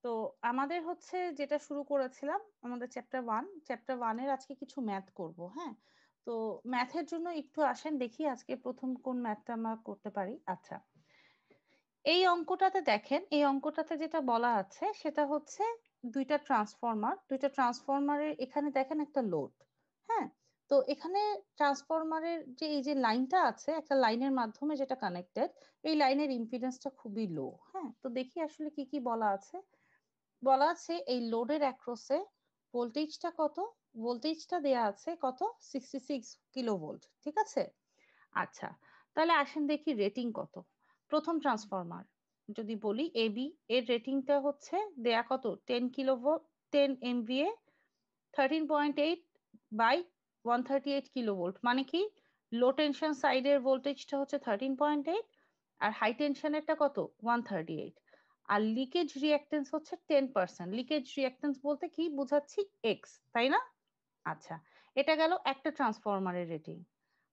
তো আমাদের হচ্ছে যেটা শুরু করেছিলাম আমাদের চ্যাপ্টার 1 এর আজকে কিছু ম্যাথ করব। হ্যাঁ, তো ম্যাথের জন্য একটু আসেন দেখি আজকে প্রথম কোন ম্যাথটা আমরা করতে পারি। আচ্ছা, এই অঙ্কটাতে দেখেন, এই অঙ্কটাতে যেটা বলা আছে সেটা হচ্ছে দুইটা ট্রান্সফরমারের এখানে দেখেন একটা লোড। হ্যাঁ, তো এখানে ট্রান্সফরমারের যে এই যে লাইনটা আছে, একটা লাইনের মাধ্যমে যেটা কানেক্টেড, এই লাইনের ইম্পিডেন্সটা খুবই লো। হ্যাঁ, তো দেখি আসলে কি কি বলা আছে। বলা আছে এই লোডের অ্যাক্রসে ভোল্টেজটা কত, ভোল্টেজটা দেয়া আছে কত, 66 কিলোভোল্ট। ঠিক আছে, আচ্ছা তাহলে আসেন দেখি রেটিং কত। প্রথম ট্রান্সফরমার যদি বলি এবি, এর রেটিংটা হচ্ছে দেয়া কত, 10 কিলোভোল্ট, 10 এমভিএ, 13.8 বাই 138 কিলোভোল্ট। মানে কি, লো টেনশন সাইডের ভোল্টেজটা হচ্ছে 13.8 আর হাই টেনশনেরটা কত, 138। আর লিকেজ রিঅ্যাক্টেন্স হচ্ছে 10%। লিকেজ রিঅ্যাক্টেন্স বলতে কি বোঝাচ্ছি, এক্স, তাই না? আচ্ছা, এটা গেল একটা ট্রান্সফরমারের রেটিং।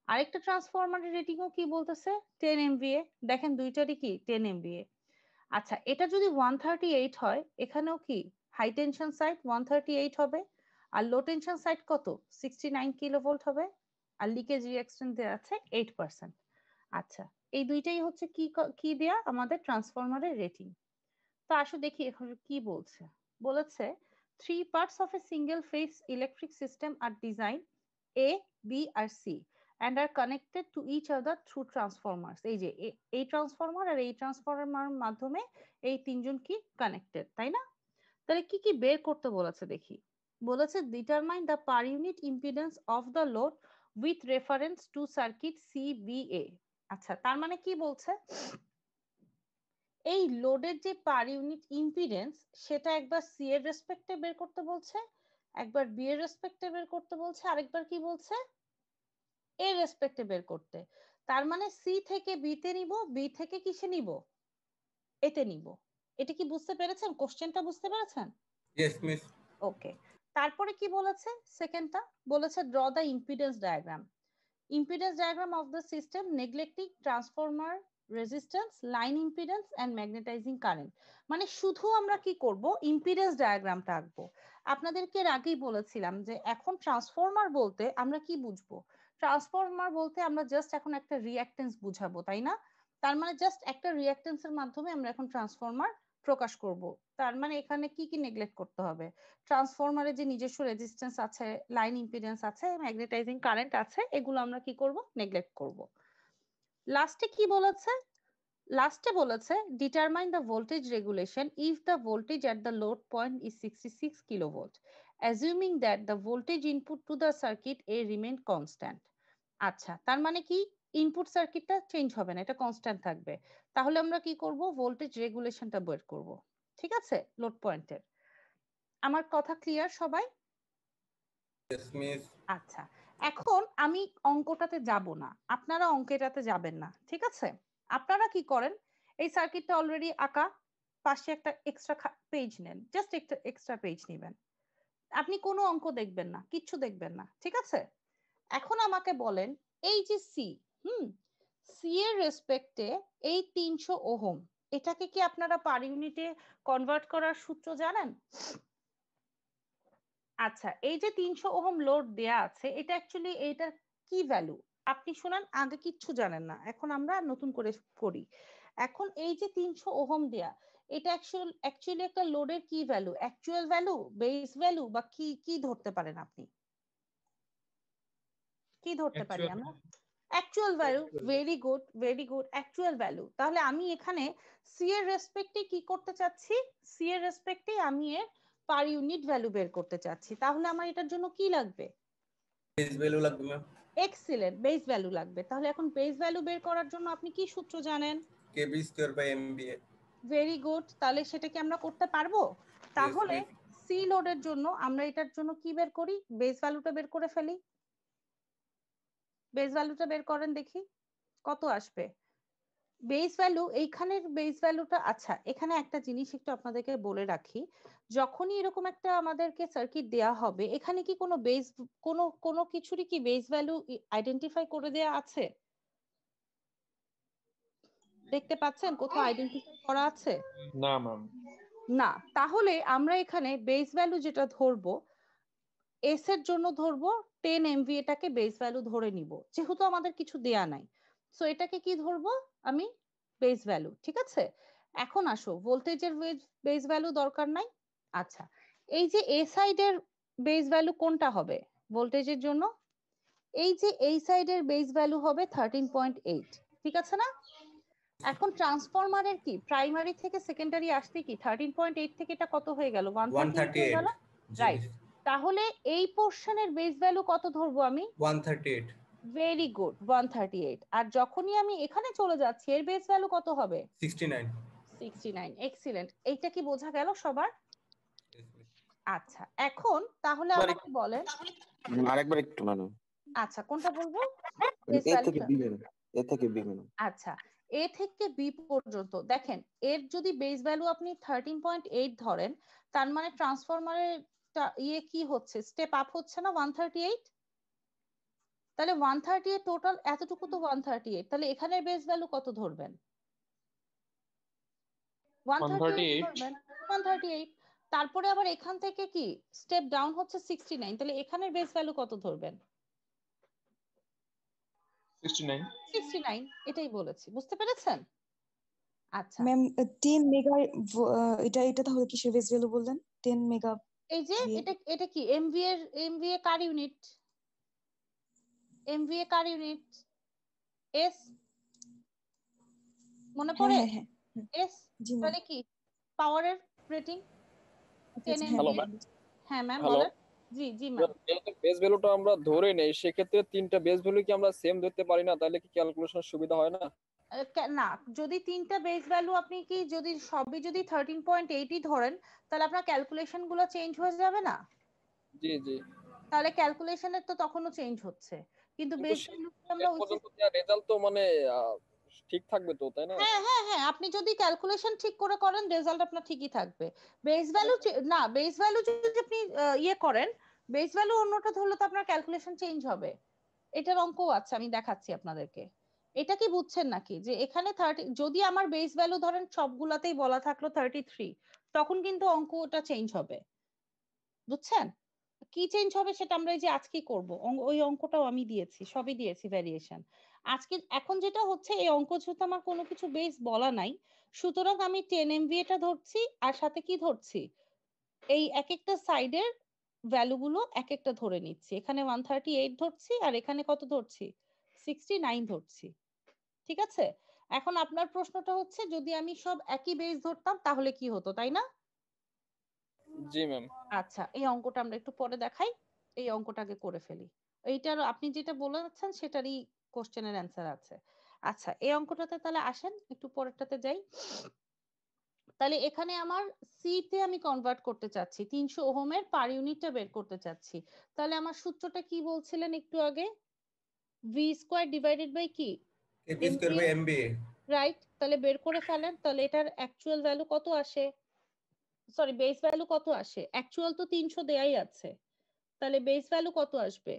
আরেকটা ট্রান্সফরমারের রেটিংও কি বলতেছে, 10 এমভিএ। দেখেন দুইটারই কি 10 এমভিএ। আচ্ছা, এটা যদি 138 হয়, এখানেও কি হাই টেনশন সাইড 138 হবে, আর লো টেনশন সাইড কত, 69 কিলোভোল্ট হবে, আর লিকেজ রিঅ্যাকশন দেওয়া আছে 8%। আচ্ছা, এই দুইটাই হচ্ছে কি কি দেয়া আমাদের ট্রান্সফরমারের রেটিং। তো আসো দেখি এখন কি বলছে। বলেছে three parts of a single phase electric system are design A, B আর C and are connected to each other through transformers। এই যে এই ট্রান্সফরমার আর এই ট্রান্সফরমার মাধ্যমে এই তিনজন কি কানেক্টেড, তাই না? তাহলে কি কি বের করতে বলেছে দেখি। বলেছে determine the per unit impedance of the load with reference to circuit CBA. আচ্ছা, তার মানে কি বলছে, এই লোডের যে পার ইউনিট ইম্পিডেন্স সেটা একবার সি এর রেসপেক্টে বের করতে বলছে, একবার বি এর রেসপেক্টে বের করতে বলছে, আরেকবার কি বলছে, এর রেসপেক্টে বের করতে। তার মানে সি থেকে বি তে নিব, বি থেকে কিসে নিব, এতে নিব। এটা কি বুঝতে পেরেছেন, কোশ্চেনটা বুঝতে পেরেছেন? Yes miss. ওকে, তারপরে কি বলেছে, সেকেন্ডটা বলেছে draw the impedance diagram. Impedance diagram of the system neglecting transformer resistance, line impedance and magnetising current. মানে শুধু আমরা কি করব, ইম্পিডেন্স ডায়াগ্রামটা আঁকবো। আপনাদেরকে এর আগেই বলেছিলাম যে এখন ট্রান্সফরমার বলতে আমরা কি বুঝবো, ট্রান্সফরমার বলতে আমরা জাস্ট এখন একটা রিঅ্যাক্টেন্স বুঝাবো, তাই না? তার মানে জাস্ট একটা রিঅ্যাক্টেন্সের মাধ্যমে আমরা এখন ট্রান্সফরমার প্রকাশ করব। তার মানে এখানে কি কি নেগলেক্ট করতে হবে, ট্রান্সফরমারের যে নিজস্ব রেজিস্ট্যান্স আছে, লাইন ইম্পিডেন্স আছে, ম্যাগনেটাইজিং কারেন্ট আছে, এগুলো আমরা কি করব, নেগলেক্ট করব। লাস্টে কি বলেছে, লাস্টে বলেছে determine the voltage regulation if the voltage at the load point is 66 kilovolt assuming that the voltage input to the circuit A remain constant. আচ্ছা, তার মানে কি, ইনপুট সার্কিটটা চেঞ্জ হবে না, এটা কনস্ট্যান্ট থাকবে। তাহলে আমরা কি করব, ভোল্টেজ রেগুলেশনটা বের করব। ঠিক আছে, লোড পয়েন্টের। আমার কথা ক্লিয়ার সবাই? Yes miss. আচ্ছা, এখন আমি অঙ্কটাতে যাব না, আপনারা অঙ্কেটাতে যাবেন না, ঠিক আছে? আপনারা কি করেন, এই সার্কিটটা অলরেডি আঁকা, পাশে একটা এক্সট্রা পেজ নেন, জাস্ট একটা এক্সট্রা পেজ নেবেন। আপনি কোনো অঙ্ক দেখবেন না, কিচ্ছু দেখবেন না, ঠিক আছে? এখন আমাকে বলেন, এই যে সি, হুম, সি এর রেসপেক্টে এই 300 ওহম, এটাকে কি আপনারা পার ইউনিটে কনভার্ট করার সূত্র জানেন? আচ্ছা, এই যে 300 ওহম লোড দেয়া আছে, এটা অ্যাকচুয়ালি এটার কি ভ্যালু? আপনি শুনেন, আগে কিচ্ছু জানেন না, এখন আমরা নতুন করে করি। এখন এই যে 300 ওহম দেয়া, এটা অ্যাকচুয়ালি একটা লোডের কি value, actual value, base value, বা কি কি ধরতে পারেন আপনি, কি ধরতে পারি অ্যাকচুয়াল। আমরা? Actual value. Very good, very good, actual value. তাহলে আমি এখানে সি এর রেসপেক্টে কি করতে চাচ্ছি, সি এর রেসপেক্টে আমি এর পার ইউনিট ভ্যালু বের করতে চাচ্ছি। তাহলে আমার এটার জন্য কি লাগবে, বেস ভ্যালু লাগবে ম্যাম। এক্সিলেন্ট, বেস ভ্যালু লাগবে। তাহলে এখন বেস ভ্যালু বের করার জন্য আপনি কি সূত্র জানেন? KB square by MBA. Very good, তাহলে সেটা কি আমরা করতে পারবো? ইয়েস তাহলে মিস। সি লোডের জন্য আমরা এটার জন্য কি বের করি, বেস ভ্যালুটা বের করে ফেলি। বেস ভ্যালুটা বের করেন দেখি কত আসবে। বেস ভ্যালু, এইখানের বেস ভ্যালুটা, আচ্ছা এখানে একটা জিনিস একটু আপনাদেরকে বলে রাখি, যখনই এরকম একটা আমাদেরকে সার্কিট দেয়া হবে, এখানে কি কোনো বেস, কোনো কোনো কিছুরই কি বেস ভ্যালু আইডেন্টিফাই করে দেয়া আছে? দেখতে পাচ্ছেন কোথাও আইডেন্টিফাই করা আছে? না ম্যাম। না, তাহলে আমরা এখানে বেস ভ্যালু যেটা ধরবো, এস এর জন্য ধরবো 10 MVA টাকে বেস ভ্যালু ধরে নিব, যেহেতু আমাদের কিছু দেয়া নাই। সো এটাকে কি ধরবো আমি, বেস ভ্যালু। ঠিক আছে, এখন আসো ভোল্টেজের বেস ভ্যালু দরকার নাই। আচ্ছা, এই যে এ সাইডের বেস ভ্যালু কোনটা হবে ভোল্টেজের জন্য? এই যে এই সাইডের বেস ভ্যালু হবে 13.8, ঠিক আছে না? এখন ট্রান্সফরমারের কি প্রাইমারি থেকে সেকেন্ডারি আসতে কি 13.8 থেকে এটা কত হয়ে গেল, 138 হয়ে গেল, 138 জি রাইট? মিস। তাহলে এই পোরশনের বেস ভ্যালু কত ধরবো আমি? 138 ভেরি গুড, 138। আর যখনই আমি এখানে চলে যাচ্ছি এর বেস ভ্যালু কত হবে? 69 69। এক্সিলেন্ট, এইটা কি বোঝা গেল সবার? Yes, miss. আচ্ছা, এখন তাহলে আমাকে বলেন। আরেকবার একটু ম্যাডাম, আচ্ছা, কোনটা বলবো? বেস এ থেকে ভ্যালুটা। বি ম্যাডাম, এ থেকে বি ম্যাডাম। আচ্ছা, এ থেকে বি পর্যন্ত দেখেন, এর যদি বেস ভ্যালু আপনি 13.8 ধরেন, তার মানে ট্রান্সফরমারের ইয়ে কি হচ্ছে, স্টেপ আপ হচ্ছে না 138? তাহলে 138 টোটাল, এতটুকু তো 138, তাহলে এখানের বেস ভ্যালু কত ধরবেন? 138 ধরবেন, 138। তারপরে আবার এখান থেকে কি স্টেপ ডাউন হচ্ছে 69, তাহলে এখানের বেস ভ্যালু কত ধরবেন? 69 69, এটাই বলেছি, বুঝতে পেরেছেন? আচ্ছা, ম্যাম 10 মেগা, এটা এটা তাহলে কিসের বেস ভ্যালু বললেন? 10 মেগা এই যে এটা এটা কি এমভিএ কার ইউনিট, এমভিএ কার ইউনিট, এস, মনে হ্যাঁ পড়ে? হ্যাঁ হ্যাঁ এস, জি ম্যাম। তাহলে কি পাওয়ারের রেটিং আচ্ছা 10 আচ্ছা, হ্যাঁ হ্যালো এমভিএ। ম্যাম। হ্যাঁ ম্যাম হ্যালো, বলেন। জি জি ম্যাম। বেস ভ্যালুটা আমরা ধরে নেই, সেক্ষেত্রে তিনটা বেস ভ্যালু কি আমরা সেম ধরতে পারি না? তাহলে কি ক্যালকুলেশন সুবিধা হয় না? না, যদি তিনটা বেস ভ্যালু আপনি কি যদি সবই যদি 13.8ই ধরেন, তাহলে আপনার ক্যালকুলেশন গুলো চেঞ্জ হয়ে যাবে না? জি জি, তাহলে ক্যালকুলেশনের তো তখনও চেঞ্জ হচ্ছে, কিন্তু কিন্তু বেস ভ্যালু আমরা শেষ পর্যন্ত রেজাল্ট তো মানে ঠিক থাকবে তো, তাই না? হ্যাঁ হ্যাঁ হ্যাঁ, আপনি যদি ক্যালকুলেশন ঠিক করে করেন রেজাল্ট আপনার ঠিকই থাকবে। বেস ভ্যালু না, বেস ভ্যালু যদি আপনি ইয়ে করেন, বেস ভ্যালু অন্যটা ধরলে তো আপনার ক্যালকুলেশন চেঞ্জ হবে। এটার অঙ্কও আছে, আমি দেখাচ্ছি আপনাদেরকে। এটা কি বুঝছেন নাকি, যে এখানে 30, যদি আমার বেস ভ্যালু ধরেন সবগুলাতেই বলা থাকলো 33, তখন কিন্তু অঙ্কটা চেঞ্জ হবে, বুঝছেন? কি চেঞ্জ হবে সেটা আমরা এই যে আজকে করব, ওই অঙ্কটাও আমি দিয়েছি, সবই দিয়েছি ভ্যারিয়েশন আজকে। এখন যেটা হচ্ছে, এই অঙ্ক যেহেতু আমার কোনো কিছু বেস বলা নাই, সুতরাং আমি 10 MVA টা ধরছি, আর সাথে কি ধরছি, এই এক একটা সাইডের ভ্যালু গুলো এক একটা ধরে নিচ্ছি। এখানে 138 ধরছি, আর এখানে কত ধরছি, 69 ধরছি। ঠিক আছে, এখন আপনার প্রশ্নটা হচ্ছে যদি আমি সব একই বেস ধরতাম তাহলে কি হতো, তাই না? জি ম্যাম। আচ্ছা, এই অঙ্কটা আমরা একটু পরে দেখাই, এই অঙ্কটাকে করে ফেলি। এইটার আপনি যেটা বলে যাচ্ছেন সেটারই কোশ্চেনের অ্যান্সার আছে। আচ্ছা, এই অঙ্কটাতে তাহলে আসেন একটু পরেরটাতে যাই। তাহলে এখানে আমার সি তে আমি কনভার্ট করতে চাচ্ছি, 300 ওহমের পার ইউনিটটা বের করতে চাচ্ছি। তাহলে আমার সূত্রটা কি বলছিলেন একটু আগে, ভি স্কোয়ার ডিভাইডেড বাই কি, AB square by MBA right? তাহলে বের করে ফেলেন, তাহলে এটার অ্যাকচুয়াল ভ্যালু কত আসে, সরি বেস ভ্যালু কত আসে, অ্যাকচুয়াল তো 300 দেয়াই আছে, তাহলে বেস ভ্যালু কত আসবে?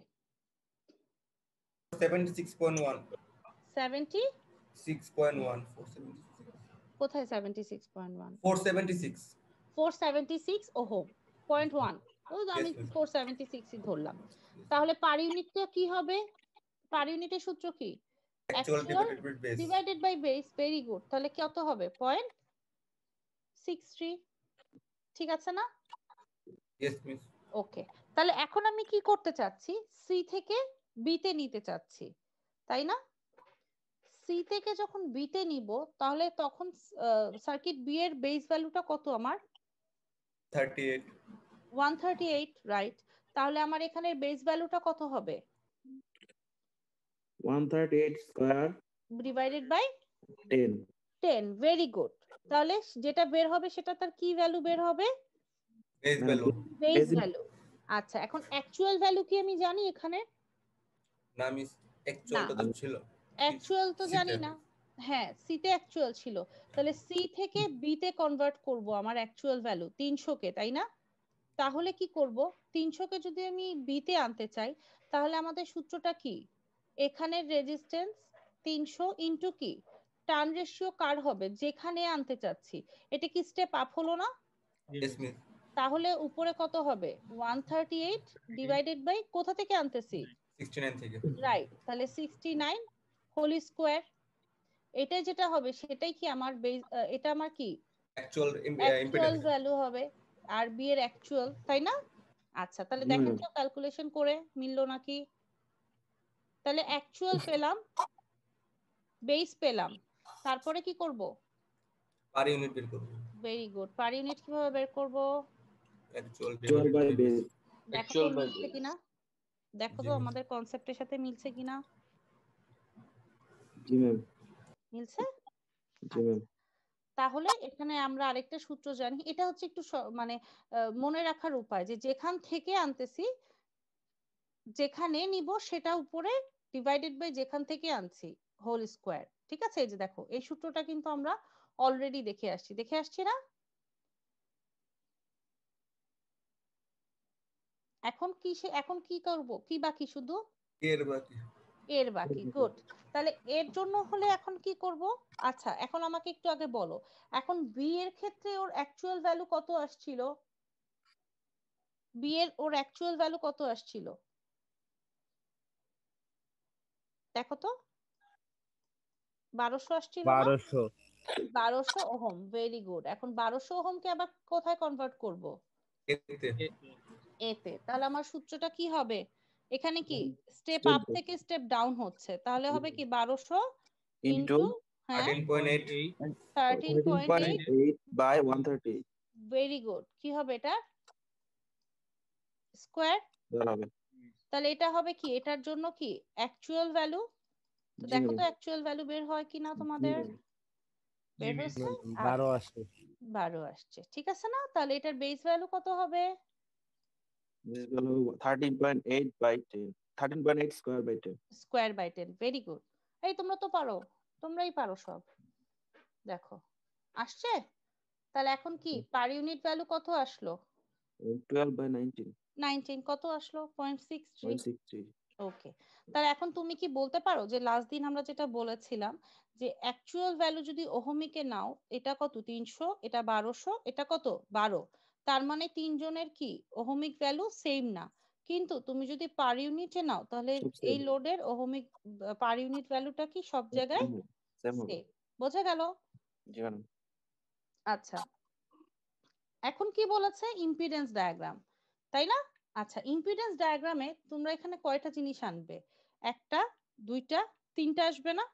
76.1 70, 6.1 476 কোথায় 76.1? 476 476 ওহম, 0.1, ও আমি yes miss 476 ই ধরলাম। তাহলে পার ইউনিটটা কি হবে, পার ইউনিটের সূত্র কি, actual actual divided by base divided by base, very good. তাহলে কত হবে, 0.63, ঠিক আছে না? yes miss ওকে, তাহলে এখন আমি কি করতে চাচ্ছি, সি থেকে বি তে নিতে চাচ্ছি, তাই না? সি থেকে যখন বি তে নিব, তাহলে তখন সার্কিট বি এর বেস ভ্যালুটা কত আমার, 38 138, রাইট? তাহলে আমার এখানে বেস ভ্যালুটা কত হবে, 138 square divided by 10 10, very good. তাহলে যেটা বের হবে সেটা তার কি ভ্যালু বের হবে, base মানে value বেস ভ্যালু। আচ্ছা, এখন অ্যাকচুয়াল ভ্যালু কি আমি জানি এখানে? না মিস না, actual টা তো ছিল অ্যাকচুয়াল তো C জানি তে। না। হ্যাঁ, সি তে অ্যাকচুয়াল ছিল, তাহলে সি থেকে বি তে কনভার্ট করব আমার অ্যাকচুয়াল ভ্যালু 300 কে, তাই না? তাহলে কি করব, 300 কে যদি আমি বি তে আনতে চাই, তাহলে আমাদের সূত্রটা কি, এখানের রেজিস্ট্যান্স 300 ইনটু কি, টার্ন রেশিও কার হবে যেখানে আনতে চাচ্ছি, এটা কি স্টেপ আপ হলো না? Yes, miss. তাহলে উপরে কত হবে 138 ডিভাইডেড বাই কোথা থেকে আনতেছি 69 থেকে। রাইট, তাহলে 69 হোল স্কয়ার। এটা যেটা হবে সেটাই কি আমার বেস, এটা আমার কি Actual অ্যাকচুয়াল impedance. ভ্যালু হবে আর বি এর অ্যাকচুয়াল, তাই না? আচ্ছা, তাহলে জি, দেখেন ম্যাম। তো ক্যালকুলেশন করে মিললো নাকি। তাহলে অ্যাকচুয়াল পেলাম, বেস পেলাম, তারপরে কি করব? Per unit বের করব। Very good. পার ইউনিট কিভাবে বের করব? Actual 12 divided by by base. base. দেখো তো Actual by মিলছে base. কিনা, দেখো জি, তো miss. আমাদের কনসেপ্টের সাথে মিলছে কিনা। জি ম্যাম। মিলছে? জি ম্যাম। তাহলে এখানে আমরা আরেকটা সূত্র জানি, এটা হচ্ছে একটু মানে মনে রাখার উপায়, যে যেখান থেকে আনতেছি, যেখানে নিব সেটা উপরে ডিভাইডেড বাই যেখান থেকে আনছি হোল স্কয়ার। ঠিক আছে, এই যে দেখো এই সূত্রটা কিন্তু আমরা অলরেডি দেখে আসছি না? এখন কি করব, কি বাকি শুধু এর বাকি। এর বাকি। গুড। তাহলে এর জন্য হলে এখন কি করব? আচ্ছা, এখন আমাকে একটু আগে বলো, এখন বি এর ক্ষেত্রে ওর অ্যাকচুয়াল ভ্যালু কত আসছিল? বি এর ওর অ্যাকচুয়াল ভ্যালু কত আসছিল দেখো তো। 1200 আসছিল না? 1200 1200 ওহম। Very good. এখন 1200 ওহমকে আবার কোথায় কনভার্ট করব? এতে। এতে। তাহলে আমার সূত্রটা কি হবে? এখানে কি স্টেপ Step আপ by থেকে স্টেপ ডাউন হচ্ছে, তাহলে হবে কি 1200 into ইন্টু, হ্যাঁ 13.8 13.8। 13.8 by 138 ভেরি গুড। কি হবে এটা? স্কয়ার। দাঁড়াবে। তাহলে এটা হবে কি, এটার জন্য কি অ্যাকচুয়াল ভ্যালু। তো জি দেখো ম্যাম। তো অ্যাকচুয়াল ভ্যালু বের হয় কিনা জি তোমাদের। ম্যাম। বের হচ্ছে? 12 আসছে। 12 আসছে, ঠিক আছে না? তাহলে এটার বেস ভ্যালু কত হবে? This value 13.8 by 10. 13.8 square by 10. Square by 10। Very good. এই তোমরা তো পারো, তোমরাই পারো সব। দেখো আসছে। তাহলে এখন কি পার ইউনিট ভ্যালু কত আসলো? 12 by 19. 19 কত আসলো? 0.63। 0.63. ওকে। তাহলে এখন তুমি কি বলতে পারো যে লাস্ট দিন আমরা যেটা বলেছিলাম, যে অ্যাকচুয়াল ভ্যালু যদি ওহমিকে নাও, এটা কত 300, এটা 1200, এটা কত 12, তার মানে তিনজনের কি ওহমিক ভ্যালু সেম না। কিন্তু তুমি যদি পার ইউনিটে নাও, তাহলে সব এই same. লোডের ওহমিক পার ইউনিট ভ্যালুটা কি সব জায়গায় Same হবে। Same হবে। সেম। বোঝা গেল? জি ম্যাম। আচ্ছা, এখন কি বলেছে? ইম্পিডেন্স ডায়াগ্রাম, তাই না? আচ্ছা, ইম্পিডেন্স ডায়াগ্রামে তোমরা এখানে কয়টা জিনিস আনবে? একটা, দুইটা, তিনটা আসবে না?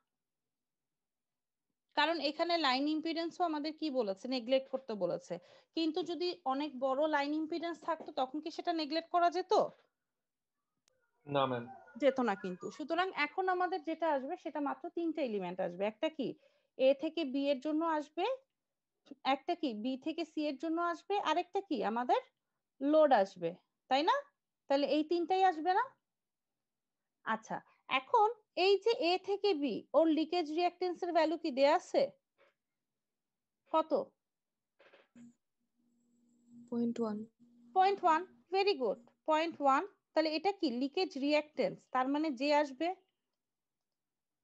কারণ এখানে লাইন ইম্পিডেন্সও আমাদের কি বলেছে, নেগলেক্ট করতে বলেছে। কিন্তু যদি অনেক বড় লাইন ইম্পিডেন্স থাকতো তখন কি সেটা নেগলেক্ট করা যেত? না ম্যাম। যেত না কিন্তু। সুতরাং এখন আমাদের যেটা আসবে সেটা মাত্র তিনটা এলিমেন্ট আসবে। একটা কি এ থেকে বি এর জন্য আসবে, একটা কি বি থেকে সি এর জন্য আসবে, আরেকটা কি আমাদের লোড আসবে, তাই না? তাহলে এই তিনটাই আসবে না? আচ্ছা, এখন এই যে এ থেকে বি, ওর লিকেজ রিঅ্যাকটেন্স এর ভ্যালু কি দেয়া আছে? কত? 0.1 0.1। Very good, 0.1। তাহলে এটা কি লিকেজ রিঅ্যাকটেন্স, তার মানে যে আসবে,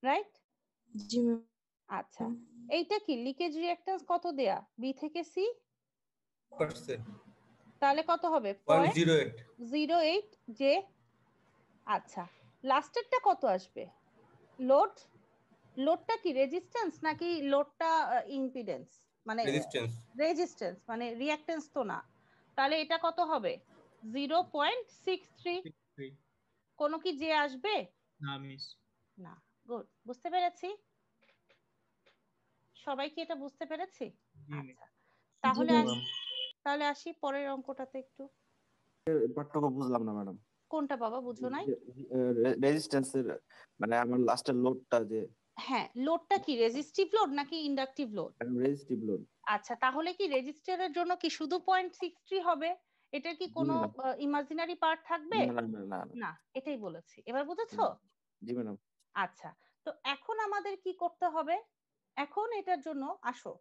রাইট? জি ম্যাম। আচ্ছা, এইটা কি লিকেজ রিঅ্যাকটেন্স কত দেয়া বি থেকে সি? percent তাহলে কত হবে? 0.08 0.08 যে। আচ্ছা, লাস্টেরটা কত আসবে? লোড। লোডটা কি রেজিস্ট্যান্স নাকি লোডটা ইম্পিডেন্স, মানে resistance রেজিস্ট্যান্স মানে রিঅ্যাকটেন্স তো না। তাহলে এটা কত হবে? 0.63। কোনো কি যে আসবে? না মিস। না। গুড, বুঝতে পেরেছি। সবাই কি এটা বুঝতে পেরেছি? আচ্ছা, তাহলে জি তাহলে আসি পরের অঙ্কটাতে একটু। পার্থক্য বুঝলাম না ম্যাডাম। কোনটা বাবা বুঝো নাই? রেজিস্ট্যান্সের মানে আমার লাস্টের লোডটা যে হ্যাঁ, লোডটা কি রেজিস্টিভ লোড নাকি ইন্ডাকটিভ লোড? Resistive load. আচ্ছা, তাহলে কি রেজিস্টারের জন্য কি শুধু 0.63 হবে? এটার কি কোনো ইমাজিনারি পার্ট থাকবে? না না না না না। না, এটাই বলেছি। এবার বুঝেছো? জি ম্যাডাম। আচ্ছা, তো এখন আমাদের কি করতে হবে? এখন এটার জন্য আসো,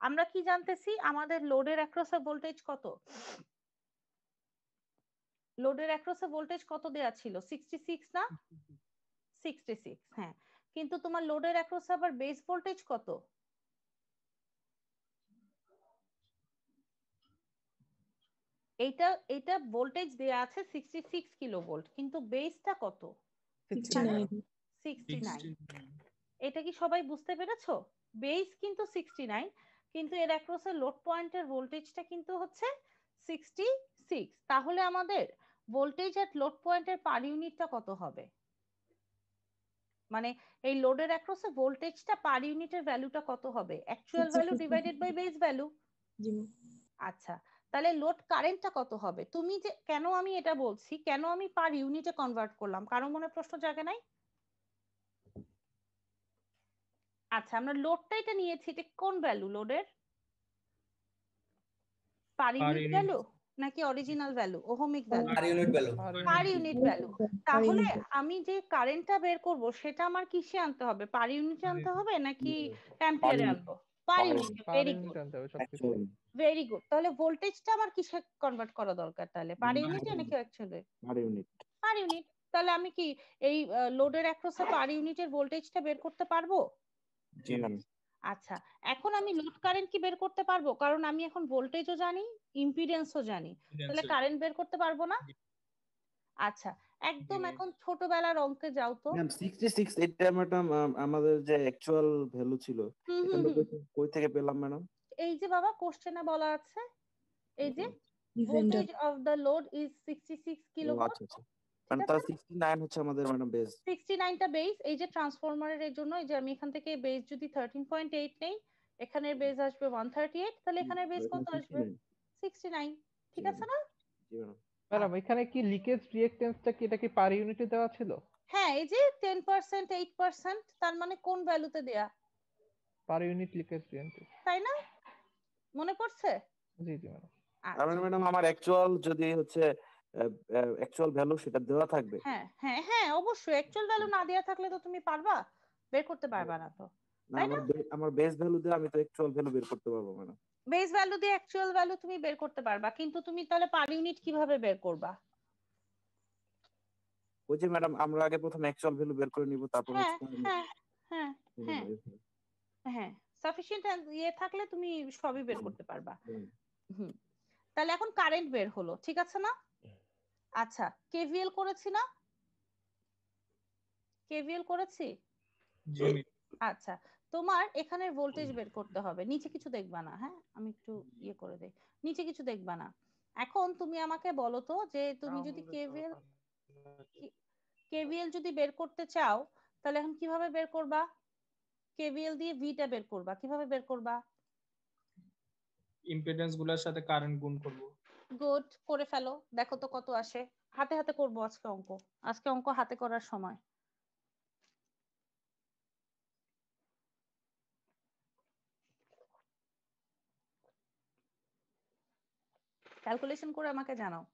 আমরা কি জানতেছি? আমাদের লোডের অ্যাক্রসে ভোল্টেজ কত? লোডের অ্যাক্রসে ভোল্টেজ কত দেয়া ছিল? 66 না? 66, হ্যাঁ। কিন্তু তোমার লোডের অ্যাক্রসে আবার বেস ভোল্টেজ কত? এইটা ভোল্টেজ দেয়া আছে 66 কিলোভোল্ট, কিন্তু বেসটা কত? 69 69। এটা কি সবাই বুঝতে পেরেছো? বেস কিন্তু 69, কিন্তু এর অ্যাক্রসের লোড পয়েন্টের ভোল্টেজটা কিন্তু হচ্ছে 66। তাহলে আমাদের ভোল্টেজ এট লোড পয়েন্টের পার ইউনিটটা কত হবে? মানে এই লোডের অ্যাক্রসে ভোল্টেজটা পার ইউনিটের ভ্যালুটা কত হবে? Actual value divided by base value. জি ম্যাম। আচ্ছা, তাহলে লোড কারেন্টটা কত হবে? তুমি যে কেন আমি এটা বলছি, কেন আমি পার ইউনিটে কনভার্ট করলাম, কারো মনে প্রশ্ন জাগে নাই? আচ্ছা, আমরা লোডটা এটা নিয়েছি, এটা কোন ভ্যালু লোডের? পার ইউনিট ভ্যালু নাকি original value, ohmic value? Per unit value. Per unit value. তাহলে আমি যে কারেন্টটা বের করব সেটা আমার কিসে আনতে হবে? পার ইউনিটে আনতে হবে নাকি অ্যাম্পিয়ারে আনবো? পার ইউনিটে। Very good, very good. তাহলে ভোল্টেজটা আমার কিসে কনভার্ট করা দরকার তাহলে? পার ইউনিটে নাকি actually? Per unit. Per unit. তাহলে আমি কি এই লোডের অ্যাক্রসে পার ইউনিটের ভোল্টেজটা বের করতে পারবো? জি ম্যাম। আচ্ছা, এখন আমি লোড কারেন্ট কি বের করতে পারবো? কারণ আমি এখন ভোল্টেজও জানি, ইম্পিডেন্সও জানি, তাহলে কারেন্ট বের করতে পারবো না? আচ্ছা, একদম এখন ছোটবেলার অঙ্কে যাও তো। ম্যাম 66 এটা ম্যাডাম আমাদের যে অ্যাকচুয়াল ভ্যালু ছিল এটা আমরা কই থেকে পেলাম ম্যাডাম? এই যে বাবা কোশ্চেনে বলা আছে, এই যে vendor voltage of the load is 66 kilovolt. আচ্ছা আচ্ছা, মানে তার 69 হচ্ছে আমাদের ম্যাডাম বেস। 69 টা বেস। এই যে ট্রান্সফরমারের এর জন্য এই যে আমি এখান থেকে বেস যদি 13.8 নেই, এখানের বেস আসবে 138, তাহলে এখানের বেস কত আসবে? 69। ঠিক আছে না? জি ম্যাডাম। ম্যাডাম এখানে কি লিকেজ রিঅ্যাকট্যান্সটা কি এটা কি পার ইউনিটে দেওয়া ছিল? হ্যাঁ, এই যে 10% 8%, তার মানে কোন ভ্যালুতে দেয়া? পার ইউনিট লিকেজ রিঅ্যাকট্যান্স, তাই না? মনে পড়ছে? জি জি ম্যাডাম। তার মানে ম্যাডাম আমার অ্যাকচুয়াল যদি হচ্ছে অ্যাকচুয়াল ভ্যালু সেটা দেওয়া থাকবে। হ্যাঁ হ্যাঁ হ্যাঁ, অবশ্যই। অ্যাকচুয়াল ভ্যালু না দেয়া থাকলে তো তুমি পারবা বের করতে পারবা না তো, না তাই না? আমার বেস ভ্যালু দিয়ে আমি তো অ্যাকচুয়াল ভ্যালু বের করতে পারবো ম্যাডাম। বেস ভ্যালু দিয়ে অ্যাকচুয়াল ভ্যালু তুমি বের করতে পারবা, কিন্তু তুমি তাহলে পার ইউনিট কিভাবে বের করবা? ওই যে ম্যাডাম আমরা আগে প্রথমে অ্যাকচুয়াল ভ্যালু বের করে নিব, তারপর হ্যাঁ হচ্ছে হ্যাঁ হ্যাঁ হ্যাঁ হ্যাঁ, সাফিসিয়েন্ট ইয়ে থাকলে তুমি সবই বের করতে পারবা। হুম, তাহলে এখন কারেন্ট বের হলো, ঠিক আছে না? আচ্ছা, কেভিএল করেছি না? কেভিএল করেছি। আচ্ছা, তোমার এখানের ভোল্টেজ বের করতে হবে, নিচে কিছু দেখবা না। হ্যাঁ, আমি একটু ইয়ে করে দেই, নিচে কিছু দেখবা না। এখন তুমি আমাকে বলো তো যে তুমি যদি কেভিএল যদি বের করতে চাও, তাহলে এখন কিভাবে বের করবা? কেভিএল দিয়ে ভিটা বের করবা, কিভাবে বের করবা? ইম্পিডেন্স গুলোর সাথে কারেন্ট গুণ করব। গুড, করে ফেলো, দেখো তো কত আসে। হাতে হাতে করবো আজকে অঙ্ক, আজকে অঙ্ক হাতে করার সময়। ক্যালকুলেশন করে আমাকে জানাও।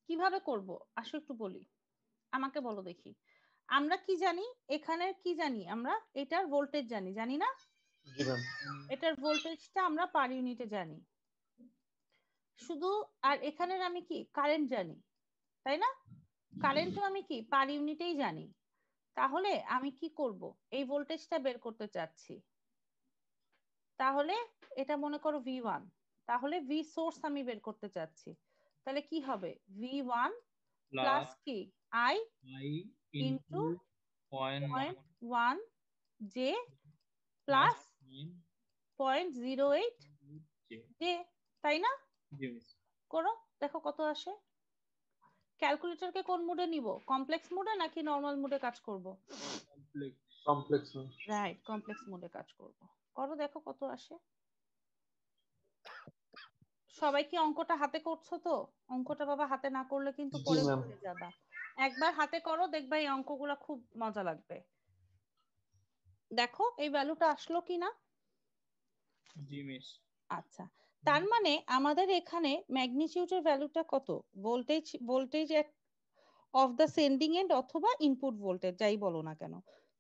কিভাবে করব আসো একটু বলি, আমাকে বলো দেখি। আমরা কি জানি, এখানে কি জানি আমরা? এটার ভোল্টেজ জানি, জানি না? এটার ভোল্টেজটা আমরা পার ইউনিটে জানি শুধু। আর এখানের আমি কি কারেন্ট জানি, তাই না? কারেন্টও আমি কি পার ইউনিটেই জানি। তাহলে আমি কি করব, এই ভোল্টেজটা বের করতে চাচ্ছি, তাহলে এটা মনে করো V1, তাহলে ভি সোর্স আমি বের করতে চাচ্ছি, তাহলে কি হবে? V1 প্লাস কি I into 0.1 J plus 0.08 J, তাই না? করো, দেখো কত আসে। ক্যালকুলেটরকে কোন মোডে নিব, কমপ্লেক্স মোডে নাকি নরমাল মোডে কাজ করব? কমপ্লেক্স। রাইট, কমপ্লেক্স মোডে কাজ করব। করো, দেখো কত আসে। সবাই কি অঙ্কটা হাতে করছো তো? অঙ্কটা বাবা হাতে না করলে কিন্তু পরে ভুলে যাবা। একবার হাতে করো, দেখবা এই অঙ্কগুলো খুব মজা লাগবে। দেখো এই ভ্যালুটা আসলো কিনা। জি মিস। আচ্ছা, তার মানে আমাদের এখানে ম্যাগনিটিউডের ভ্যালুটা কত? Voltage of the sending end অথবা ইনপুট ভোল্টেজ যাই বলো না কেন,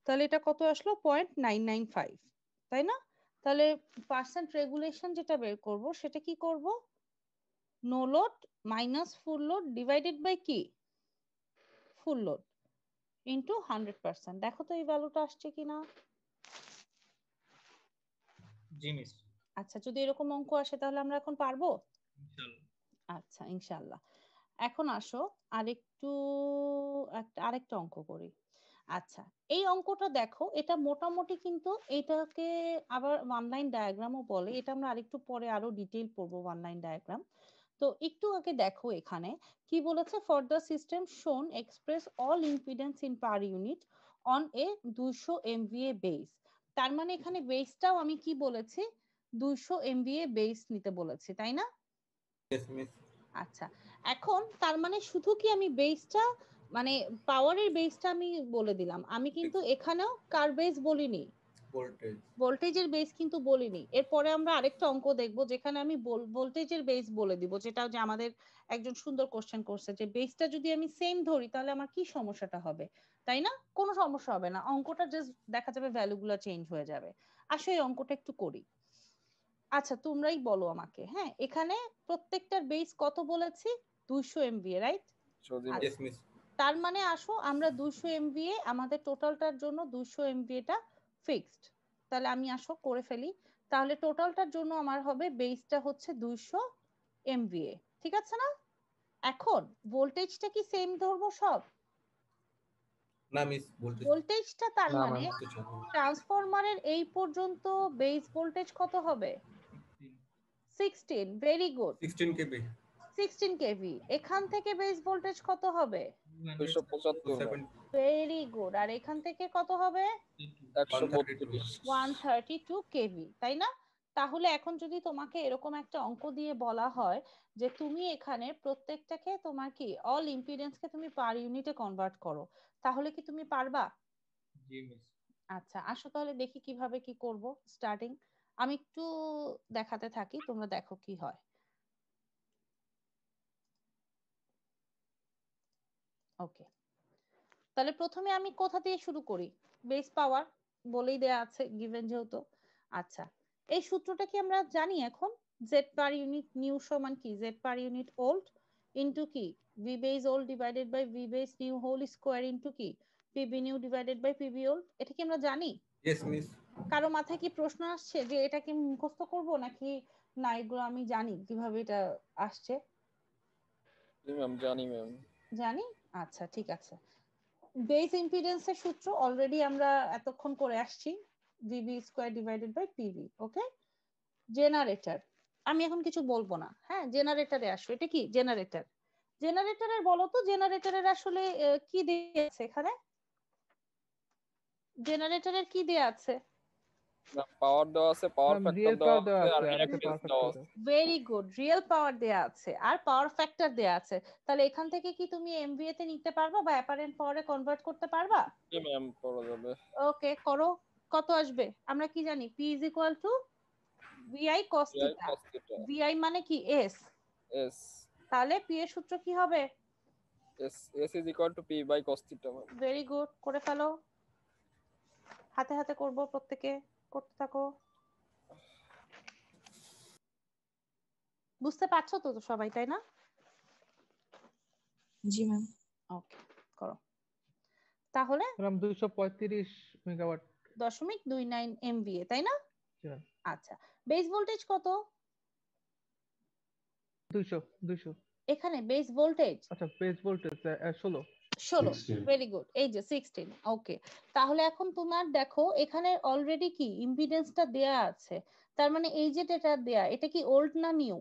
তাহলে এটা কত আসলো? 0.995, তাই না? তাহলে পার্সেন্ট রেগুলেশন যেটা বের করব সেটা কি করব, no load minus full load divided by কি, ফুল লোড ইনটু 100%। দেখো তো এই ভ্যালুটা আসছে কিনা। জি মিস। আচ্ছা, যদি এরকম অঙ্ক আসে তাহলে আমরা এখন পারবো। ইনশাআল্লাহ। আচ্ছা ইনশাআল্লাহ। এখন আসো আরেকটা অঙ্ক করি। আচ্ছা, এই অঙ্কটা দেখো, এটা মোটামুটি কিন্তু এটাকে আবার ওয়ান লাইন ডায়াগ্রামও বলে, এটা আমরা আরেকটু পরে আরো ডিটেইল পড়বো ওয়ান লাইন ডায়াগ্রাম। তো একটু আগে দেখো এখানে কি বলেছে, ফর দ্য সিস্টেম শোন express all impedance in per unit on a 200 MVA base. তার মানে এখানে বেসটাও আমি কি বলেছি, 200 MVA বেস নিতে বলেছি, তাই না? Yes, miss. আচ্ছা, এখন তার মানে শুধু কি আমি বেসটা মানে পাওয়ারের বেসটা আমি বলে দিলাম, আমি কিন্তু এখানেও কার বেস বলিনি, Voltage. ভোল্টেজের বেস কিন্তু বলিনি। এরপরে আমরা আরেকটা অঙ্ক দেখব যেখানে আমি ভোল্টেজের বেস বলে দিব, যেটা যে আমাদের একজন সুন্দর কোশ্চেন করছে যে বেসটা যদি আমি সেম ধরি তাহলে আমার কি সমস্যাটা হবে, তাই না? কোনো সমস্যা হবে না, অঙ্কটা জাস্ট দেখা যাবে ভ্যালুগুলো চেঞ্জ হয়ে যাবে। আসলে এই অঙ্কটা একটু করি। আচ্ছা তোমরাই বলো আমাকে, হ্যাঁ এখানে প্রত্যেকটার বেস কত বলেছি, 200 MVA, রাইট? Yes, miss. তার মানে আসো আমরা 200 MVA আমাদের টোটালটার জন্য 200 MVA টা ফিক্সড। তাহলে আমি আসো করে ফেলি, তাহলে টোটালটার জন্য আমার হবে বেসটা হচ্ছে 200 MVA, ঠিক আছে না? এখন ভোল্টেজটা কি সেম ধরবো সব? না মিস, voltage. ভোল্টেজটা তার না, মানে তো চলো। ট্রান্সফরমারের এই পর্যন্ত বেস ভোল্টেজ কত হবে, 16, ভেরি গুড, 16 kV. 16 কেভি। এখান থেকে বেস ভোল্টেজ কত হবে, 275 7 ভেরি গুড, আর এখান থেকে কত হবে, 132 132 কেভি, তাই না? তাহলে এখন যদি তোমাকে এরকম একটা অঙ্ক দিয়ে বলা হয় যে তুমি এখানে প্রত্যেকটাকে তোমার কি অল ইম্পিডেন্সকে তুমি পার ইউনিটে কনভার্ট করো, তাহলে কি তুমি পারবা? জি মিস। আচ্ছা আসো তাহলে দেখি কিভাবে কি করব। স্টার্টিং আমি একটু দেখাতে থাকি, তোমরা দেখো কি হয়। ওকে, তাহলে প্রথমে আমি কোথা দিয়ে শুরু করি, বেস পাওয়ার বলেই দেয়া আছে গিভেন যেহেতু। আচ্ছা, এই সূত্রটা কি আমরা জানি এখন, জেড পার ইউনিট নিউ সমান কি, Z per unit old into কি, V base old divided by V base new whole square into কি, PB new divided by PB old. এটা কি আমরা জানি? Yes, miss. কারো মাথায় কি প্রশ্ন আসছে যে এটা কি মুখস্থ করব নাকি না, এগুলো আমি জানি কিভাবে এটা আসছে? জি ম্যাম, জানি ম্যাম। জানি, আচ্ছা ঠিক আছে। বেস ইম্পিডেন্সের সূত্র অলরেডি আমরা এতক্ষণ করে আসছি, VB square divided by PV. Okay, generator আমি এখন কিছু বলবো না, হ্যাঁ জেনারেটরে আসো। এটা কি জেনারেটর, জেনারেটরের বলো তো, জেনারেটরের আসলে কি দেয়া আছে এখানে, জেনারেটরের কি দেয়া আছে? পাওয়ার দেওয়া আছে, পাওয়ার ম্যাম ফ্যাক্টর রিয়েল দেওয়া পাওয়ার দেওয়া আছে, আর আছে আর একটা রিঅ্যাকট্যান্স পাওয়ার দেওয়া ফ্যাক্টর আছে। দেওয়া ভেরি গুড, রিয়েল পাওয়ার দেয়া আছে আর পাওয়ার ফ্যাক্টর দেয়া আছে। তাহলে এখান থেকে কি তুমি এমভিএ তে নিতে পারবা বা অ্যাপারেন্ট পাওয়ারে কনভার্ট করতে পারবা? জি ম্যাম, করা যাবে। ওকে করো, কত আসবে? আমরা কি জানি, P is equal to VI cos VI theta. cos theta VI মানে কি এস, S তাহলে পি এর সূত্র কি হবে? S is equal to P by cos theta ma'am. Very good, করে ফেলো, হাতে হাতে করব, প্রত্যেকে করতে থাকো। বুঝতে পারছো তো সবাই, তাই না? জি ম্যাম। ওকে করো তাহলে। Ma'am 235 megawatt. 0.29 এমভিএ, তাই না? জি ম্যাম। আচ্ছা, বেস ভোল্টেজ কত? 200 এখানে বেস ভোল্টেজ আচ্ছা বেস ভোল্টেজ 16। 16, ভেরি গুড, এই যে 16। ওকে, তাহলে এখন তোমার দেখো এখানে অলরেডি কি ইম্পিডেন্সটা দেয়া আছে, তার মানে এই যে ডেটা দেয়া, এটা কি ওল্ড না new?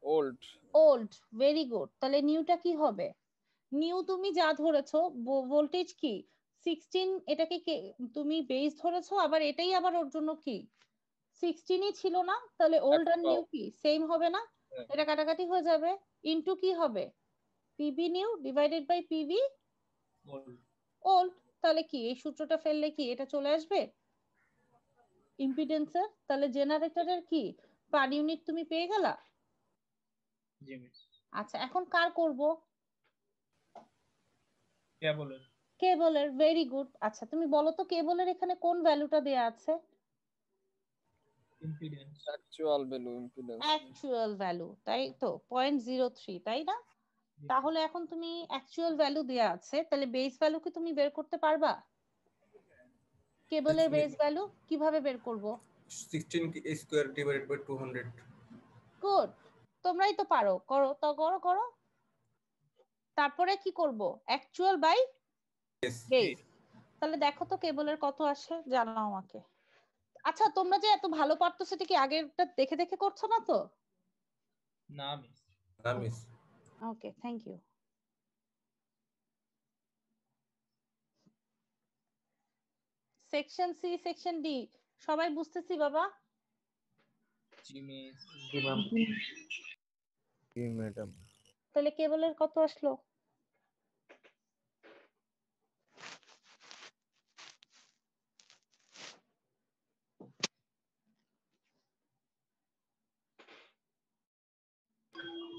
Old. Old, very good. তাহলে নিউটা কি হবে? নিউ তুমি যা ধরেছো, ভোল্টেজ কি 16, এটাকে তুমি বেস ধরেছো, আবার এটাই আবার ওর জন্য কি 16ই ছিল না, তাহলে ওল্ড আর নিউ কি সেম হবে না? এটা কাটাকাটি হয়ে যাবে, ইনটু কি হবে, PB new divided by PB old. তাহলে কি এই সূত্রটা ফেললে কি এটা চলে আসবে ইম্পিডেন্সের? তাহলে জেনারেটরের কি পার ইউনিট তুমি পেয়ে গেলা। জি মিস। আচ্ছা এখন কার করব? কেবলের। কেবলের, ভেরি গুড। আচ্ছা তুমি বলো তো কেবলের এখানে কোন ভ্যালুটা দেয়া আছে? Impedance. Actual value impedance. Actual value, তাই তো 0.03, তাই না? তাহলে এখন তুমি অ্যাকচুয়াল ভ্যালু দেয়া আছে, তাহলে বেস ভ্যালু কি তুমি বের করতে পারবা? কেবলের বেস ভ্যালু কিভাবে বের করব? 16 square divided by 200. গুড, তোমরাই তো পারো, করো তো, করো করো। তারপরে কি করব? Actual by Yes. বেস। তাহলে দেখো তো কেবলের কত আসে, জানাও আমাকে। আচ্ছা তোমরা যে এত ভালো পারতো সেটা কি আগেরটা দেখে দেখে করছো না তো? না মিস। না miss. Okay, thank you. Section C, section D সবাই বুঝতেছি বাবা? জি মিস। জি ম্যাম। জি ম্যাডাম। তাহলে কেবলের কত আসলো?